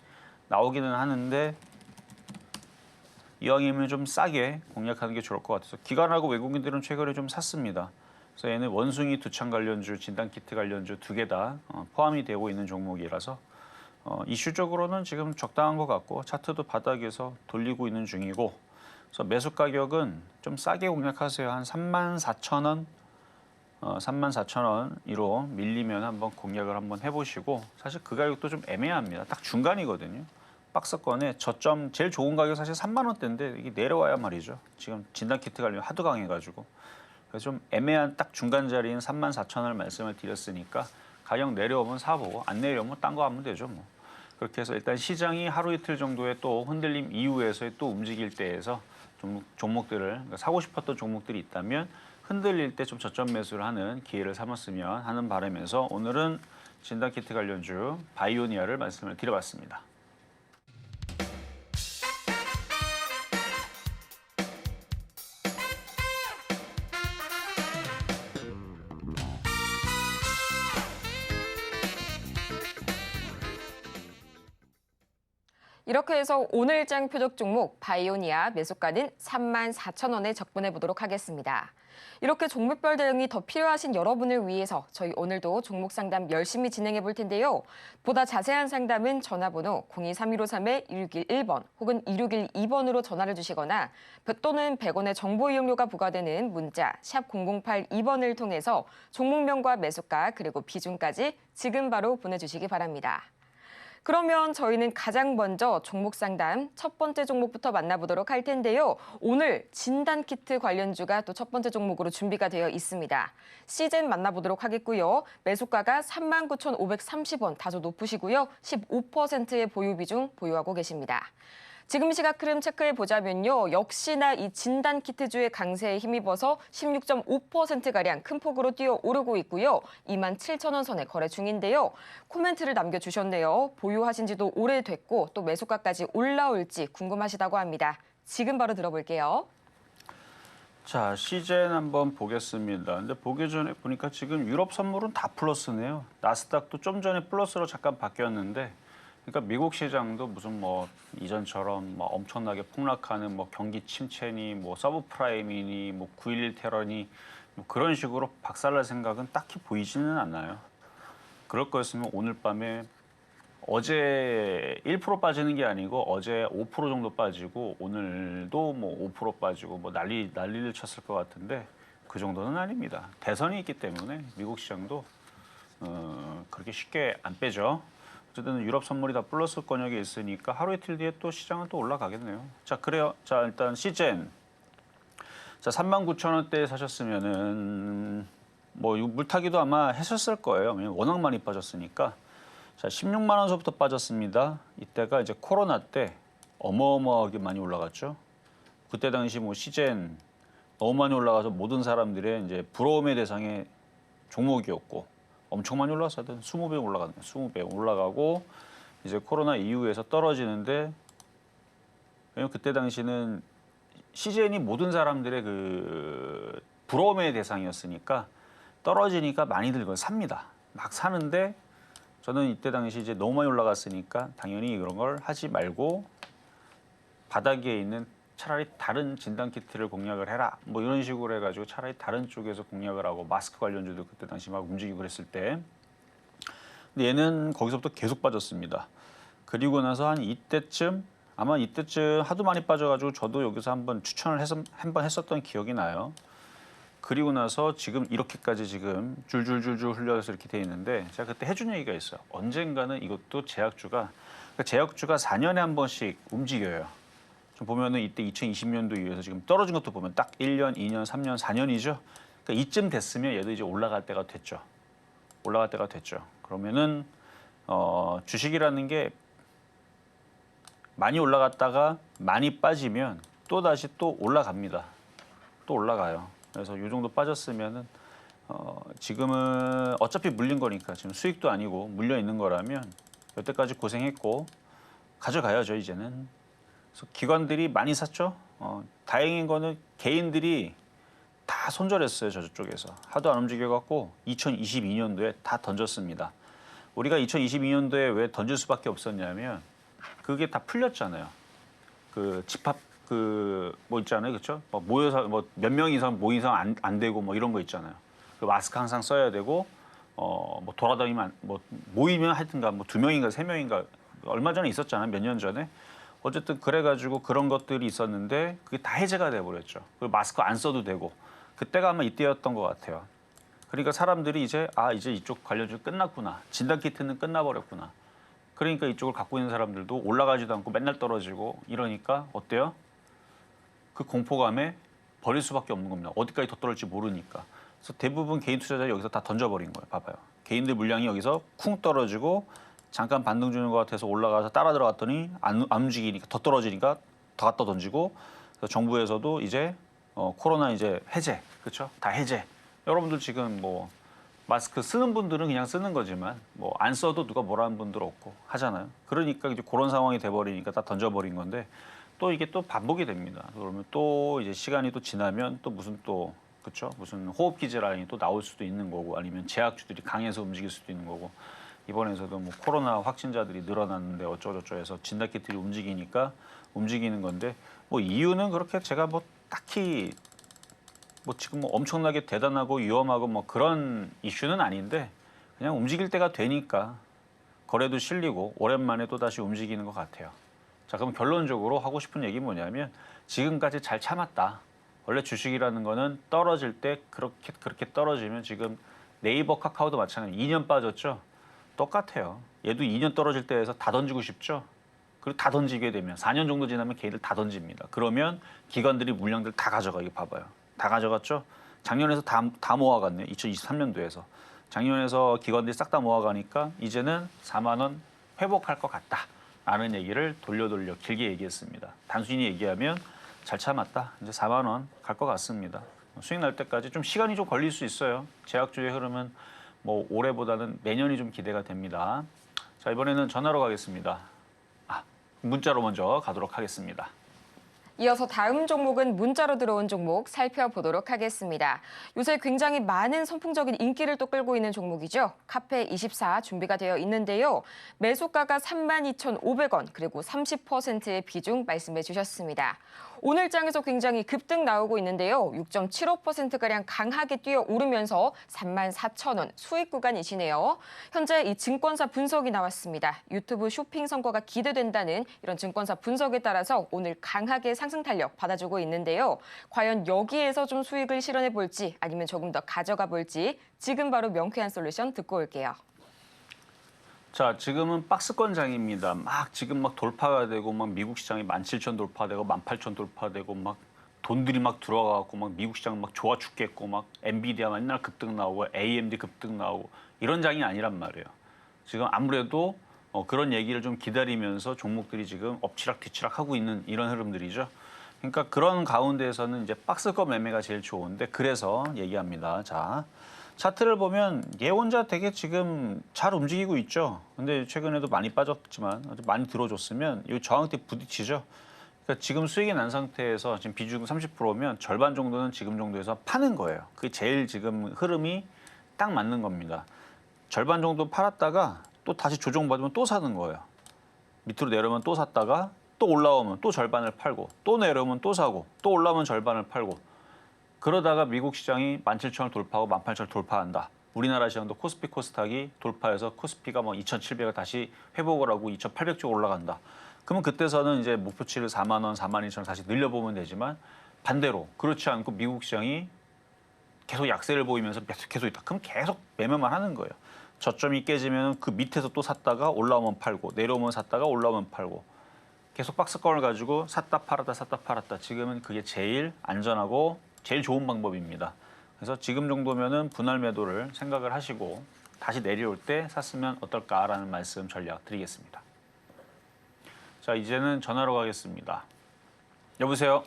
이왕이면 좀 싸게 공략하는 게 좋을 것 같아서 기관하고 외국인들은 최근에 좀 샀습니다. 그래서 얘는 원숭이 두창 관련주, 진단키트 관련주 두 개 다 포함이 되고 있는 종목이라서 이슈적으로는 지금 적당한 것 같고 차트도 바닥에서 돌리고 있는 중이고 그래서 매수 가격은 좀 싸게 공략하세요. 한 34,000원, 34,000원으로 밀리면 한번 공략을 한번 해보시고 사실 그 가격도 좀 애매합니다. 딱 중간이거든요. 박스권에 저점 제일 좋은 가격 사실 3만 원대인데 이게 내려와야 말이죠. 지금 진단키트 관련 하도 강해가지고 그래서 좀 애매한 딱 중간 자리인 34,000원을 말씀을 드렸으니까 가격 내려오면 사보고 안 내려오면 딴 거 하면 되죠. 뭐 그렇게 해서 일단 시장이 하루 이틀 정도의 또 흔들림 이후에서의 또 움직일 때에서 종목들을 그러니까 사고 싶었던 종목들이 있다면 흔들릴 때 좀 저점 매수를 하는 기회를 삼았으면 하는 바람에서 오늘은 진단키트 관련주 바이오니아를 말씀을 드려봤습니다. 이렇게 해서 오늘장 표적 종목 바이오니아 매수가는 34,000원에 접근해 보도록 하겠습니다. 이렇게 종목별 대응이 더 필요하신 여러분을 위해서 저희 오늘도 종목 상담 열심히 진행해 볼 텐데요. 보다 자세한 상담은 전화번호 023153-1611번 혹은 2612번으로 전화를 주시거나 또는 100원의 정보 이용료가 부과되는 문자 샵 0082번을 통해서 종목명과 매수가 그리고 비중까지 지금 바로 보내주시기 바랍니다. 그러면 저희는 가장 먼저 종목 상담 첫 번째 종목부터 만나보도록 할 텐데요. 오늘 진단키트 관련주가 또 첫 번째 종목으로 준비가 되어 있습니다. 시젠 만나보도록 하겠고요. 매수가가 39,530원 다소 높으시고요. 15%의 보유 비중 보유하고 계십니다. 지금 시각 흐름 체크해 보자면요. 역시나 이 진단키트주의 강세에 힘입어서 16.5%가량 큰 폭으로 뛰어오르고 있고요. 27,000원 선에 거래 중인데요. 코멘트를 남겨주셨네요. 보유하신 지도 오래됐고 또 매수가까지 올라올지 궁금하시다고 합니다. 지금 바로 들어볼게요. 자, 시젠 한번 보겠습니다. 근데 보기 전에 보니까 지금 유럽 선물은 다 플러스네요. 나스닥도 좀 전에 플러스로 잠깐 바뀌었는데 그러니까 미국 시장도 무슨 뭐 이전처럼 뭐 엄청나게 폭락하는 뭐 경기 침체니 뭐 서브프라임이니 뭐 9.11 테러니 뭐 그런 식으로 박살날 생각은 딱히 보이지는 않아요. 그럴 거였으면 오늘 밤에 어제 1% 빠지는 게 아니고 어제 5% 정도 빠지고 오늘도 뭐 5% 빠지고 뭐 난리를 쳤을 것 같은데 그 정도는 아닙니다. 대선이 있기 때문에 미국 시장도 그렇게 쉽게 안 빼죠. 어쨌든 유럽 선물이 다 플러스 권역에 있으니까 하루 이틀 뒤에 또 시장은 또 올라가겠네요. 자, 그래요. 자, 일단 시젠. 자, 39,000원대에 사셨으면은 뭐 물타기도 아마 하셨을 거예요. 왜냐면 워낙 많이 빠졌으니까. 자, 16만 원서부터 빠졌습니다. 이때가 이제 코로나 때 어마어마하게 많이 올라갔죠. 그때 당시 뭐 시젠 너무 많이 올라가서 모든 사람들의 이제 부러움의 대상의 종목이었고 엄청 많이 올라갔어요. 20배 올라갔네요. 20배 올라가고 이제 코로나 이후에서 떨어지는데 왜냐면 그때 당시는 시젠이 모든 사람들의 그 부러움의 대상이었으니까 떨어지니까 많이들 그걸 삽니다. 막 사는데 저는 이때 당시 이제 너무 많이 올라갔으니까 당연히 그런 걸 하지 말고 바닥에 있는 차라리 다른 진단키트를 공략을 해라. 뭐 이런 식으로 해가지고 차라리 다른 쪽에서 공략을 하고 마스크 관련주도 그때 당시 막 움직이고 그랬을 때. 근데 얘는 거기서부터 계속 빠졌습니다. 그리고 나서 한 이때쯤 아마 이때쯤 하도 많이 빠져가지고 저도 여기서 한번 추천을 한번 했었던 기억이 나요. 그리고 나서 지금 이렇게까지 지금 줄줄줄줄 흘려서 이렇게 돼 있는데 제가 그때 해준 얘기가 있어요. 언젠가는 이것도 제약주가 4년에 한 번씩 움직여요. 좀 보면은 이때 2020년도 이후에서 지금 떨어진 것도 보면 딱 1년, 2년, 3년, 4년이죠. 그러니까 이쯤 됐으면 얘도 이제 올라갈 때가 됐죠. 올라갈 때가 됐죠. 그러면은 주식이라는 게 많이 올라갔다가 많이 빠지면 또 다시 또 올라갑니다. 또 올라가요. 그래서 이 정도 빠졌으면은 지금은 어차피 물린 거니까 지금 수익도 아니고 물려 있는 거라면 여태까지 고생했고 가져가야죠 이제는. 그래서 기관들이 많이 샀죠. 다행인 거는 개인들이 다 손절했어요. 저쪽에서. 하도 안 움직여갖고 2022년도에 다 던졌습니다. 우리가 2022년도에 왜 던질 수밖에 없었냐면 그게 다 풀렸잖아요. 그 집합 뭐 있잖아요. 그렇죠? 뭐 모여서 뭐 몇 명 이상 모이상 안 되고 뭐 이런 거 있잖아요. 그 마스크 항상 써야 되고 뭐 돌아다니면 뭐 모이면 하여튼가 뭐 2명인가 3명인가 얼마 전에 있었잖아요. 몇 년 전에. 어쨌든 그래가지고 그런 것들이 있었는데 그게 다 해제가 돼버렸죠. 그리고 마스크 안 써도 되고 그때가 아마 이때였던 것 같아요. 그러니까 사람들이 이제 이제 이쪽 관련주 끝났구나. 진단키트는 끝나버렸구나. 그러니까 이쪽을 갖고 있는 사람들도 올라가지도 않고 맨날 떨어지고 이러니까 어때요? 그 공포감에 버릴 수밖에 없는 겁니다. 어디까지 더 떨어질지 모르니까. 그래서 대부분 개인 투자자 여기서 다 던져버린 거예요. 봐봐요. 개인들 물량이 여기서 쿵 떨어지고 잠깐 반등 주는 것 같아서 올라가서 따라 들어갔더니 안 움직이니까 더 떨어지니까 더 갖다 던지고 그래서 정부에서도 이제 코로나 이제 해제, 그렇죠? 다 해제. 여러분들 지금 뭐 마스크 쓰는 분들은 그냥 쓰는 거지만 뭐 안 써도 누가 뭐라는 분들 없고 하잖아요. 그러니까 이제 그런 상황이 돼버리니까 다 던져버린 건데 또 이게 또 반복이 됩니다. 그러면 또 이제 시간이 또 지나면 또 무슨 또 그렇죠? 무슨 호흡기 질환이 또 나올 수도 있는 거고 아니면 제약주들이 강해서 움직일 수도 있는 거고 이번에서도 뭐 코로나 확진자들이 늘어났는데 어쩌고저쩌고 해서 진단키트들이 움직이니까 움직이는 건데 뭐 이유는 그렇게 제가 뭐 딱히 뭐 지금 뭐 엄청나게 대단하고 위험하고 뭐 그런 이슈는 아닌데 그냥 움직일 때가 되니까 거래도 실리고 오랜만에 또 다시 움직이는 것 같아요. 자, 그럼 결론적으로 하고 싶은 얘기 뭐냐면 지금까지 잘 참았다. 원래 주식이라는 거는 떨어질 때 그렇게 떨어지면 지금 네이버 카카오도 마찬가지 2년 빠졌죠. 똑같아요. 얘도 2년 떨어질 때에서 다 던지고 싶죠. 그리고 다 던지게 되면 4년 정도 지나면 걔들 다 던집니다. 그러면 기관들이 물량들 다 가져가. 이거 봐봐요. 다 가져갔죠. 작년에서 다 모아갔네요. 2023년도에서. 작년에서 기관들이 싹 다 모아가니까 이제는 4만 원 회복할 것 같다라는 얘기를 돌려 길게 얘기했습니다. 단순히 얘기하면 잘 참았다. 이제 4만 원 갈 것 같습니다. 수익 날 때까지 좀 시간이 좀 걸릴 수 있어요. 제약주의 흐름은 뭐 올해보다는 내년이 좀 기대가 됩니다. 자, 이번에는 전화로 가겠습니다. 문자로 먼저 가도록 하겠습니다. 이어서 다음 종목은 문자로 들어온 종목 살펴보도록 하겠습니다. 요새 굉장히 많은 선풍적인 인기를 또 끌고 있는 종목이죠. 카페24 준비가 되어 있는데요. 매수가가 32,500원 그리고 30%의 비중 말씀해 주셨습니다. 오늘 장에서 굉장히 급등 나오고 있는데요. 6.75%가량 강하게 뛰어오르면서 34,000원 수익 구간이시네요. 현재 이 증권사 분석이 나왔습니다. 유튜브 쇼핑 성과가 기대된다는 이런 증권사 분석에 따라서 오늘 강하게 상승 탄력 받아주고 있는데요. 과연 여기에서 좀 수익을 실현해 볼지 아니면 조금 더 가져가 볼지 지금 바로 명쾌한 솔루션 듣고 올게요. 자, 지금은 박스권장입니다. 지금 돌파가 되고 미국 시장이 17,000 돌파되고 18,000 돌파되고 돈들이 들어가고 미국 시장 좋아 죽겠고 엔비디아 맨날 급등 나오고 AMD 급등 나오고 이런 장이 아니란 말이에요. 지금 아무래도 그런 얘기를 좀 기다리면서 종목들이 지금 엎치락 뒤치락 하고 있는 이런 흐름들이죠. 그러니까 그런 가운데에서는 이제 박스권 매매가 제일 좋은데 그래서 얘기합니다. 자, 차트를 보면 얘 혼자 되게 지금 잘 움직이고 있죠. 근데 최근에도 많이 빠졌지만 많이 들어줬으면 이 저항대 부딪히죠. 그러니까 지금 수익이 난 상태에서 지금 비중 30%면 절반 정도는 지금 정도에서 파는 거예요. 그게 제일 지금 흐름이 딱 맞는 겁니다. 절반 정도 팔았다가 또 다시 조정받으면 또 사는 거예요. 밑으로 내려오면 또 샀다가 또 올라오면 또 절반을 팔고 또 내려오면 또 사고 또 올라오면 절반을 팔고 그러다가 미국 시장이 17,000을 돌파하고 18,000을 돌파한다. 우리나라 시장도 코스피 코스닥이 돌파해서 코스피가 2,700을 다시 회복을 하고 2,800쪽 올라간다. 그러면 그때서는 이제 목표치를 4만 원, 42,000원 다시 늘려보면 되지만 반대로 그렇지 않고 미국 시장이 계속 약세를 보이면서 계속 있다. 그럼 계속 매매만 하는 거예요. 저점이 깨지면 그 밑에서 또 샀다가 올라오면 팔고 내려오면 샀다가 올라오면 팔고 계속 박스권을 가지고 샀다 팔았다. 지금은 그게 제일 안전하고 제일 좋은 방법입니다. 그래서 지금 정도면은 분할 매도를 생각을 하시고 다시 내려올 때 샀으면 어떨까라는 말씀 전략 드리겠습니다. 자, 이제는 전화로 가겠습니다. 여보세요?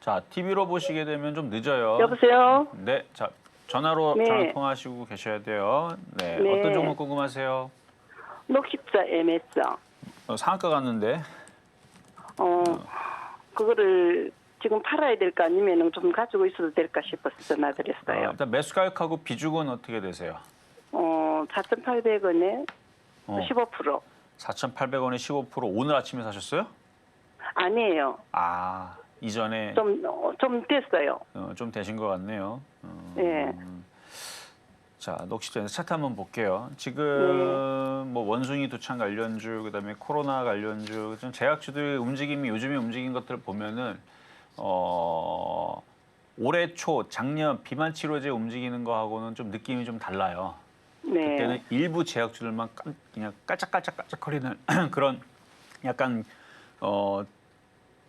자, TV로 보시게 되면 좀 늦어요. 여보세요? 네, 자, 전화로 네. 전화 통화하시고 계셔야 돼요. 네, 네. 어떤 종목 궁금하세요? 녹십자 MS. 상한가 갔는데. 그거를 지금 팔아야 될까 아니면 좀 가지고 있어도 될까 싶어서 전화드렸어요. 일단 매수 가격하고 비중은 어떻게 되세요? 4,800원에 15%. 4,800원에 15% 오늘 아침에 사셨어요? 아니에요. 이전에 좀 됐어요. 좀 되신 것 같네요. 네. 자, 녹십자에서 차트 한번 볼게요. 지금 뭐 원숭이 두창 관련주, 그다음에 코로나 관련주, 좀 제약주들 움직임이 요즘에 움직인 것들을 보면은 올해 초 작년 비만 치료제 움직이는 거하고는 좀 느낌이 좀 달라요. 네. 그때는 일부 제약주들만 그냥 깔짝깔짝거리는 그런 약간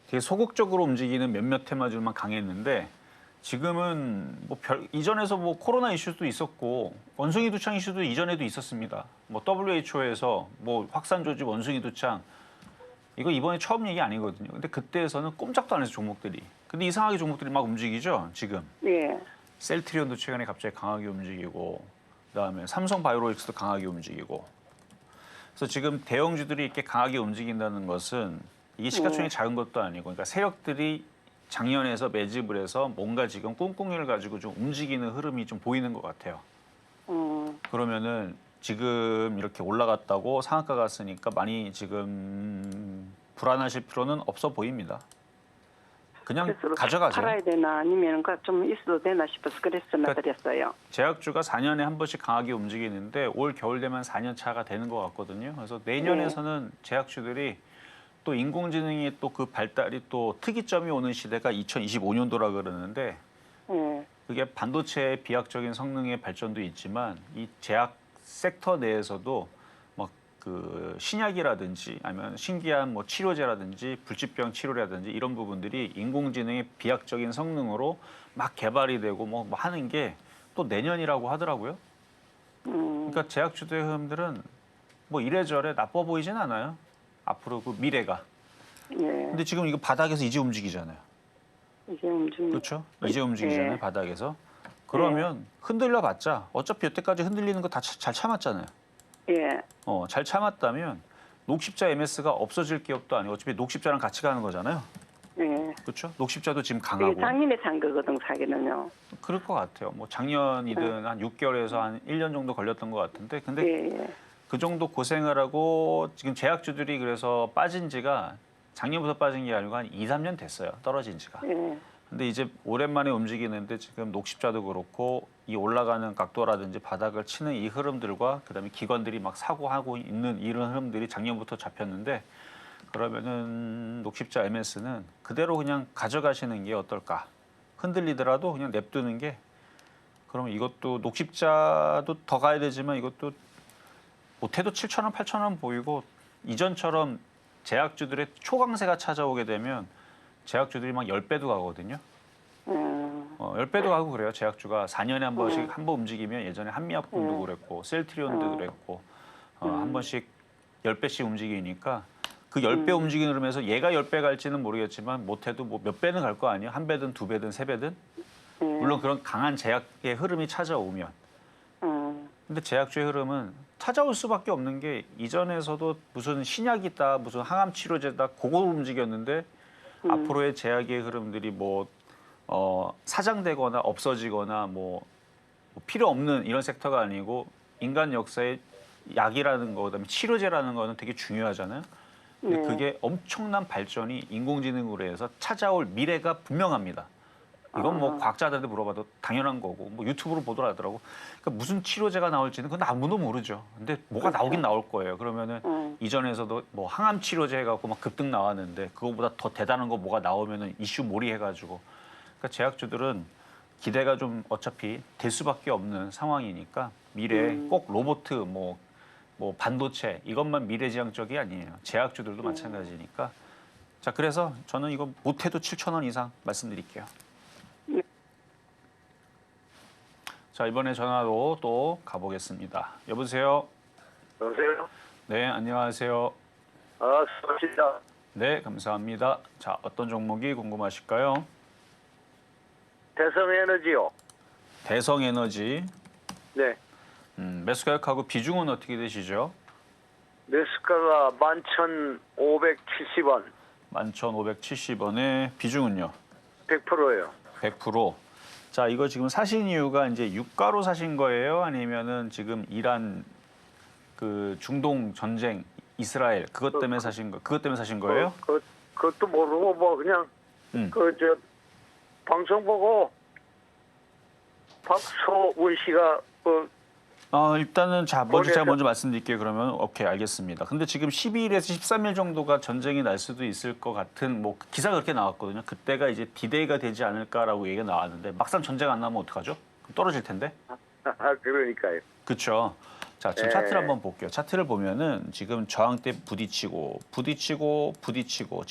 되게 소극적으로 움직이는 몇몇 테마주만 강했는데 지금은 이전에서 코로나 이슈도 있었고 원숭이 두창 이슈도 이전에도 있었습니다. WHO에서 확산 조직 원숭이 두창 이거 이번에 처음 얘기 아니거든요. 근데 그때에서는 꼼짝도 안 해서 종목들이. 근데 이상하게 종목들이 막 움직이죠, 지금. 네. 셀트리온도 최근에 갑자기 강하게 움직이고 그다음에 삼성바이오로직스도 강하게 움직이고. 그래서 지금 대형주들이 이렇게 강하게 움직인다는 것은 이게 시가총액이 작은 것도 아니고 그러니까 세력들이 작년에서 매집을 해서 뭔가 지금 꿍꿍이를 가지고 좀 움직이는 흐름이 좀 보이는 것 같아요. 그러면은 지금 이렇게 올라갔다고 상한가 갔으니까 많이 지금 불안하실 필요는 없어 보입니다. 그냥 그래서 가져가세요. 팔아야 되나 아니면 좀 있어도 되나 싶어서 그래서 전화드렸어요. 제약주가 4년에 한 번씩 강하게 움직이는데 올 겨울 되면 4년 차가 되는 것 같거든요. 그래서 내년에서는 제약주들이 또 인공지능이 또 그 발달이 또 특이점이 오는 시대가 2025년도라 그러는데 예. 그게 반도체의 비약적인 성능의 발전도 있지만 이 제약 섹터 내에서도 뭐 그 신약이라든지 아니면 신기한 뭐 치료제라든지 불치병 치료라든지 이런 부분들이 인공지능의 비약적인 성능으로 막 개발이 되고 뭐 하는 게 또 내년이라고 하더라고요. 그러니까 제약주도의 흐름들은 뭐 이래저래 나빠 보이진 않아요. 앞으로 그 미래가. 예. 근데 지금 이거 바닥에서 이제 움직이잖아요. 이제 좀 그렇죠? 이제 움직이잖아요. 예. 바닥에서. 그러면 흔들려 봤자 어차피 여태까지 흔들리는 거 다 잘 참았잖아요. 예. 잘 참았다면 녹십자 MS가 없어질 기업도 아니고 어차피 녹십자랑 같이 가는 거잖아요. 예. 그렇죠? 녹십자도 지금 이게 강하고. 작년에 산 거거든 사기는요. 그럴 것 같아요. 뭐 작년이든 한 6개월에서 한 1년 정도 걸렸던 것 같은데 근데 예. 예. 그 정도 고생을 하고 지금 제약주들이 그래서 빠진 지가 작년부터 빠진 게 아니고 한 2, 3년 됐어요. 떨어진 지가. 예. 근데 이제 오랜만에 움직이는데 지금 녹십자도 그렇고 이 올라가는 각도라든지 바닥을 치는 이 흐름들과 그다음에 기관들이 막 사고하고 있는 이런 흐름들이 작년부터 잡혔는데 그러면은 녹십자 MS는 그대로 그냥 가져가시는 게 어떨까? 흔들리더라도 그냥 냅두는 게 그러면 이것도 녹십자도 더 가야 되지만 이것도 못해도 7,000원, 8,000원 보이고 이전처럼 제약주들의 초강세가 찾아오게 되면 제약주들이 막 10배도 가거든요. 10배도 가고 그래요. 제약주가 4년에 한 번씩 한 번 움직이면 예전에 한미약품도 그랬고 셀트리온도 그랬고 한 번씩 10배씩 움직이니까 그 10배 움직이는 흐름에서 얘가 10배 갈지는 모르겠지만 못해도 뭐 몇 배는 갈 거 아니에요. 한 배든 두 배든 세 배든. 물론 그런 강한 제약의 흐름이 찾아오면. 근데 제약주의 흐름은 찾아올 수밖에 없는 게 이전에서도 무슨 신약이다, 무슨 항암 치료제다, 그거 움직였는데 앞으로의 제약의 흐름들이 뭐 사장되거나 없어지거나 뭐 필요 없는 이런 섹터가 아니고 인간 역사의 약이라는 거, 그다음에 치료제라는 거는 되게 중요하잖아요. 근데 그게 엄청난 발전이 인공지능으로 해서 찾아올 미래가 분명합니다. 이건 뭐 과학자들한테 물어봐도 당연한 거고 뭐 유튜브로 보더라더라고. 그러니까 무슨 치료제가 나올지는 그건 아무도 모르죠. 근데 뭐가 나오긴 나올 거예요. 그러면은 이전에서도 뭐 항암 치료제 해갖고 막 급등 나왔는데 그거보다 더 대단한 거 뭐가 나오면은 이슈 몰이해가지고. 그러니까 제약주들은 기대가 좀 어차피 될 수밖에 없는 상황이니까 미래에 꼭 로보트 뭐 반도체 이것만 미래지향적이 아니에요. 제약주들도 마찬가지니까. 자 그래서 저는 이거 못해도 7,000원 이상 말씀드릴게요. 자 이번에 전화로 또 가보겠습니다. 여보세요. 여보세요? 네 안녕하세요. 수고하십니다. 네 감사합니다. 자 어떤 종목이 궁금하실까요? 대성에너지요. 대성에너지. 네. 매수 가격하고 비중은 어떻게 되시죠? 매수가가 11,570원. 11,570원에 비중은요? 100%예요. 100%. 자, 이거 지금 사신 이유가 이제 유가로 사신 거예요? 아니면은 지금 이란 그 중동 전쟁 이스라엘 그것 때문에 사신 거예요? 그것도 모르고 뭐 그냥 방송 보고 박소운 씨가 일단은 자, 제가 먼저 말씀드릴게요. 그러면 오케이 알겠습니다. 근데 지금 12일에서 13일 정도가 전쟁이 날 수도 있을 것 같은 뭐 기사가 그렇게 나왔거든요. 그때가 이제 디데이가 되지 않을까라고 얘기가 나왔는데 막상 전쟁 안 나면 어떡하죠? 그럼 떨어질 텐데. 그러니까요. 그렇죠. 자, 지금 차트를 한번 볼게요. 차트를 보면은 지금 저항대 부딪히고 지금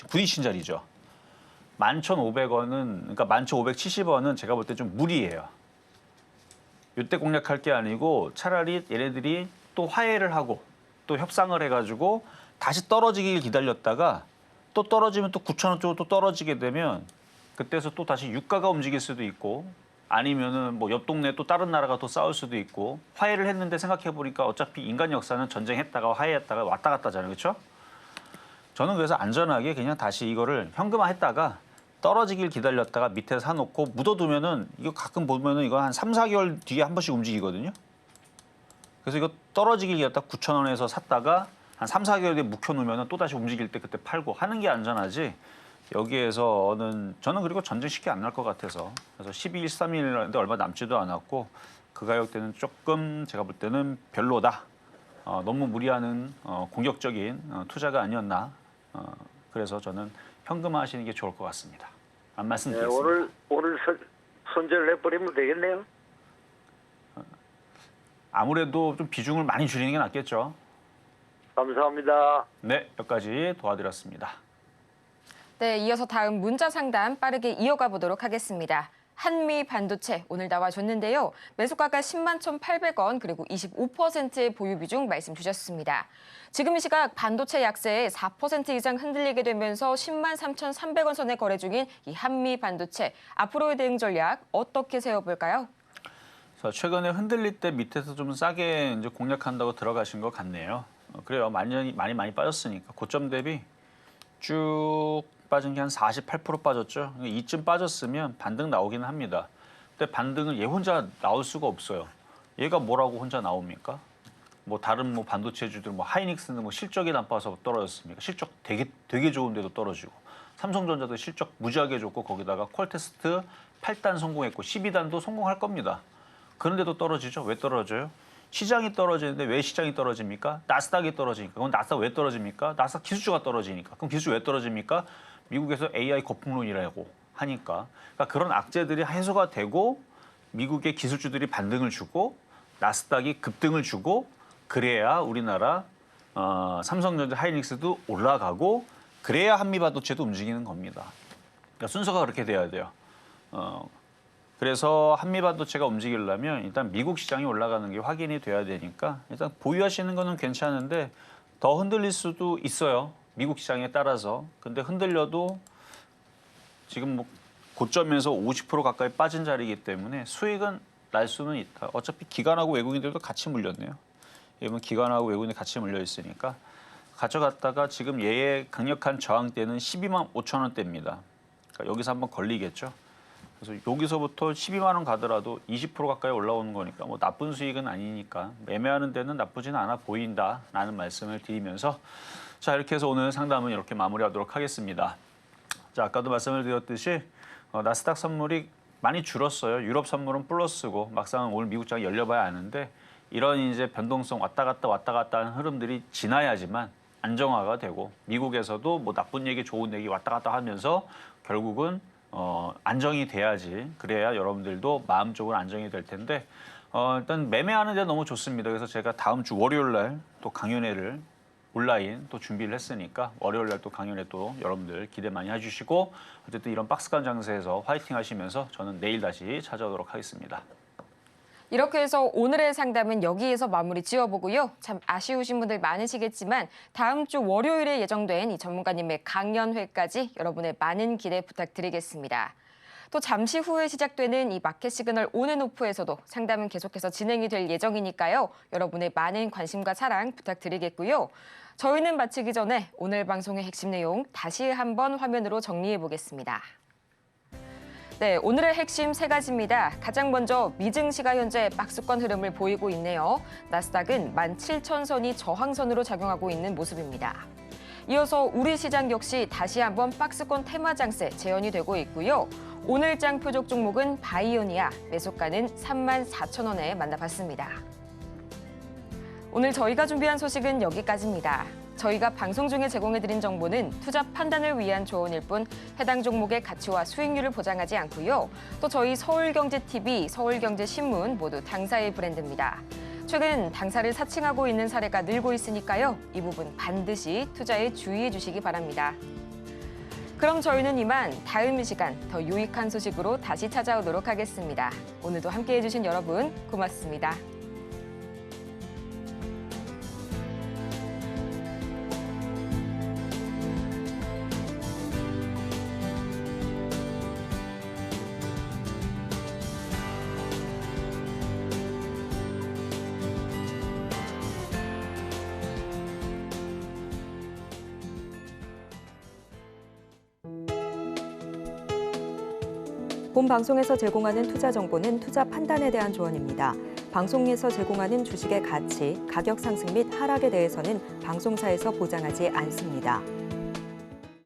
부딪힌 자리죠. 11,500원은 그러니까 11,570원은 제가 볼 때 좀 무리예요. 이때 공략할 게 아니고 차라리 얘네들이 또 화해를 하고 또 협상을 해가지고 다시 떨어지길 기다렸다가 또 떨어지면 또 9,000원 쪽으로 또 떨어지게 되면 그때서 또 다시 유가가 움직일 수도 있고 아니면은 뭐 옆 동네 또 다른 나라가 또 싸울 수도 있고 화해를 했는데 생각해 보니까 어차피 인간 역사는 전쟁했다가 화해했다가 왔다 갔다 하잖아요, 그렇죠? 저는 그래서 안전하게 그냥 다시 이거를 현금화했다가 떨어지길 기다렸다가 밑에 사놓고 묻어두면은 이거 가끔 보면은 이거 한 3, 4개월 뒤에 한 번씩 움직이거든요. 그래서 이거 떨어지길 기다렸다가 9,000원에서 샀다가 한 3, 4개월 뒤에 묵혀놓으면은 또 다시 움직일 때 그때 팔고 하는 게 안전하지. 여기에서는 저는 그리고 전쟁 쉽게 안 날 것 같아서 그래서 12일, 13일인데 얼마 남지도 않았고 그 가격대는 조금 제가 볼 때는 별로다. 너무 무리하는 공격적인 투자가 아니었나. 그래서 저는 현금화하시는 게 좋을 것 같습니다. 안 네, 말씀드리겠습니다. 오늘 손절을 해버리면 되겠네요. 아무래도 좀 비중을 많이 줄이는 게 낫겠죠. 감사합니다. 네, 여기까지 도와드렸습니다. 네, 이어서 다음 문자 상담 빠르게 이어가 보도록 하겠습니다. 한미 반도체 오늘 나와줬는데요. 매수가가 10만 1,800원 그리고 25%의 보유 비중 말씀 주셨습니다. 지금 이 시각 반도체 약세에 4% 이상 흔들리게 되면서 10만 3,300원 선에 거래 중인 이 한미 반도체 앞으로의 대응 전략 어떻게 세워볼까요? 최근에 흔들릴 때 밑에서 좀 싸게 이제 공략한다고 들어가신 것 같네요. 그래요. 많이 빠졌으니까 고점 대비 쭉 빠진 게 한 48% 빠졌죠. 이쯤 빠졌으면 반등 나오기는 합니다. 근데 반등은 얘 혼자 나올 수가 없어요. 얘가 뭐라고 혼자 나옵니까? 뭐 다른 뭐 반도체주들 뭐 하이닉스는 뭐 실적이 나빠서 떨어졌습니까? 실적 되게 좋은데도 떨어지고 삼성전자도 실적 무지하게 좋고 거기다가 퀄테스트 8단 성공했고 12단도 성공할 겁니다. 그런데도 떨어지죠. 왜 떨어져요? 시장이 떨어지는데 왜 시장이 떨어집니까? 나스닥이 떨어지니까. 그럼 나스닥 왜 떨어집니까? 나스닥 기술주가 떨어지니까. 그럼 기술주 왜 떨어집니까? 미국에서 AI 거품론이라고 하니까. 그러니까 그런 악재들이 해소가 되고 미국의 기술주들이 반등을 주고 나스닥이 급등을 주고 그래야 우리나라 삼성전자 하이닉스도 올라가고 그래야 한미반도체도 움직이는 겁니다. 그러니까 순서가 그렇게 돼야 돼요. 그래서 한미반도체가 움직이려면 일단 미국 시장이 올라가는 게 확인이 돼야 되니까 일단 보유하시는 거는 괜찮은데 더 흔들릴 수도 있어요. 미국 시장에 따라서. 근데 흔들려도 지금 뭐 고점에서 50% 가까이 빠진 자리이기 때문에 수익은 날 수는 있다. 어차피 기관하고 외국인들도 같이 물렸네요. 이건 기관하고 외국인이 같이 물려 있으니까 가져갔다가 지금 얘의 강력한 저항대는 12만 5천 원대입니다. 그러니까 여기서 한번 걸리겠죠. 그래서 여기서부터 12만 원 가더라도 20% 가까이 올라오는 거니까 뭐 나쁜 수익은 아니니까 매매하는 데는 나쁘지는 않아 보인다라는 말씀을 드리면서 자 이렇게 해서 오늘 상담은 이렇게 마무리하도록 하겠습니다. 자 아까도 말씀을 드렸듯이 나스닥 선물이 많이 줄었어요. 유럽 선물은 플러스고 막상 오늘 미국장이 열려봐야 아는데 이런 이제 변동성 왔다 갔다 하는 흐름들이 지나야지만 안정화가 되고 미국에서도 뭐 나쁜 얘기 좋은 얘기 왔다 갔다 하면서 결국은 안정이 돼야지 그래야 여러분들도 마음적으로 안정이 될 텐데 일단 매매하는 데 너무 좋습니다. 그래서 제가 다음 주 월요일 날 또 강연회를 온라인 또 준비를 했으니까 월요일 날 또 강연회 또 여러분들 기대 많이 해주시고 어쨌든 이런 박스권 장세에서 화이팅 하시면서 저는 내일 다시 찾아오도록 하겠습니다. 이렇게 해서 오늘의 상담은 여기에서 마무리 지어보고요. 참 아쉬우신 분들 많으시겠지만 다음 주 월요일에 예정된 이 전문가님의 강연회까지 여러분의 많은 기대 부탁드리겠습니다. 또 잠시 후에 시작되는 이 마켓 시그널 온앤오프에서도 상담은 계속해서 진행이 될 예정이니까요. 여러분의 많은 관심과 사랑 부탁드리겠고요. 저희는 마치기 전에 오늘 방송의 핵심 내용 다시 한번 화면으로 정리해 보겠습니다. 네, 오늘의 핵심 세 가지입니다. 가장 먼저 미증시가 현재 박스권 흐름을 보이고 있네요. 나스닥은 17,000선이 저항선으로 작용하고 있는 모습입니다. 이어서 우리 시장 역시 다시 한번 박스권 테마 장세 재현이 되고 있고요. 오늘장 표적 종목은 바이오니아, 매수가는 34,000원에 만나봤습니다. 오늘 저희가 준비한 소식은 여기까지입니다. 저희가 방송 중에 제공해드린 정보는 투자 판단을 위한 조언일 뿐 해당 종목의 가치와 수익률을 보장하지 않고요. 또 저희 서울경제TV, 서울경제신문 모두 당사의 브랜드입니다. 최근 당사를 사칭하고 있는 사례가 늘고 있으니까요. 이 부분 반드시 투자에 주의해 주시기 바랍니다. 그럼 저희는 이만 다음 시간 더 유익한 소식으로 다시 찾아오도록 하겠습니다. 오늘도 함께해 주신 여러분 고맙습니다. 본 방송에서 제공하는 투자 정보는 투자 판단에 대한 조언입니다. 방송에서 제공하는 주식의 가치, 가격 상승 및 하락에 대해서는 방송사에서 보장하지 않습니다.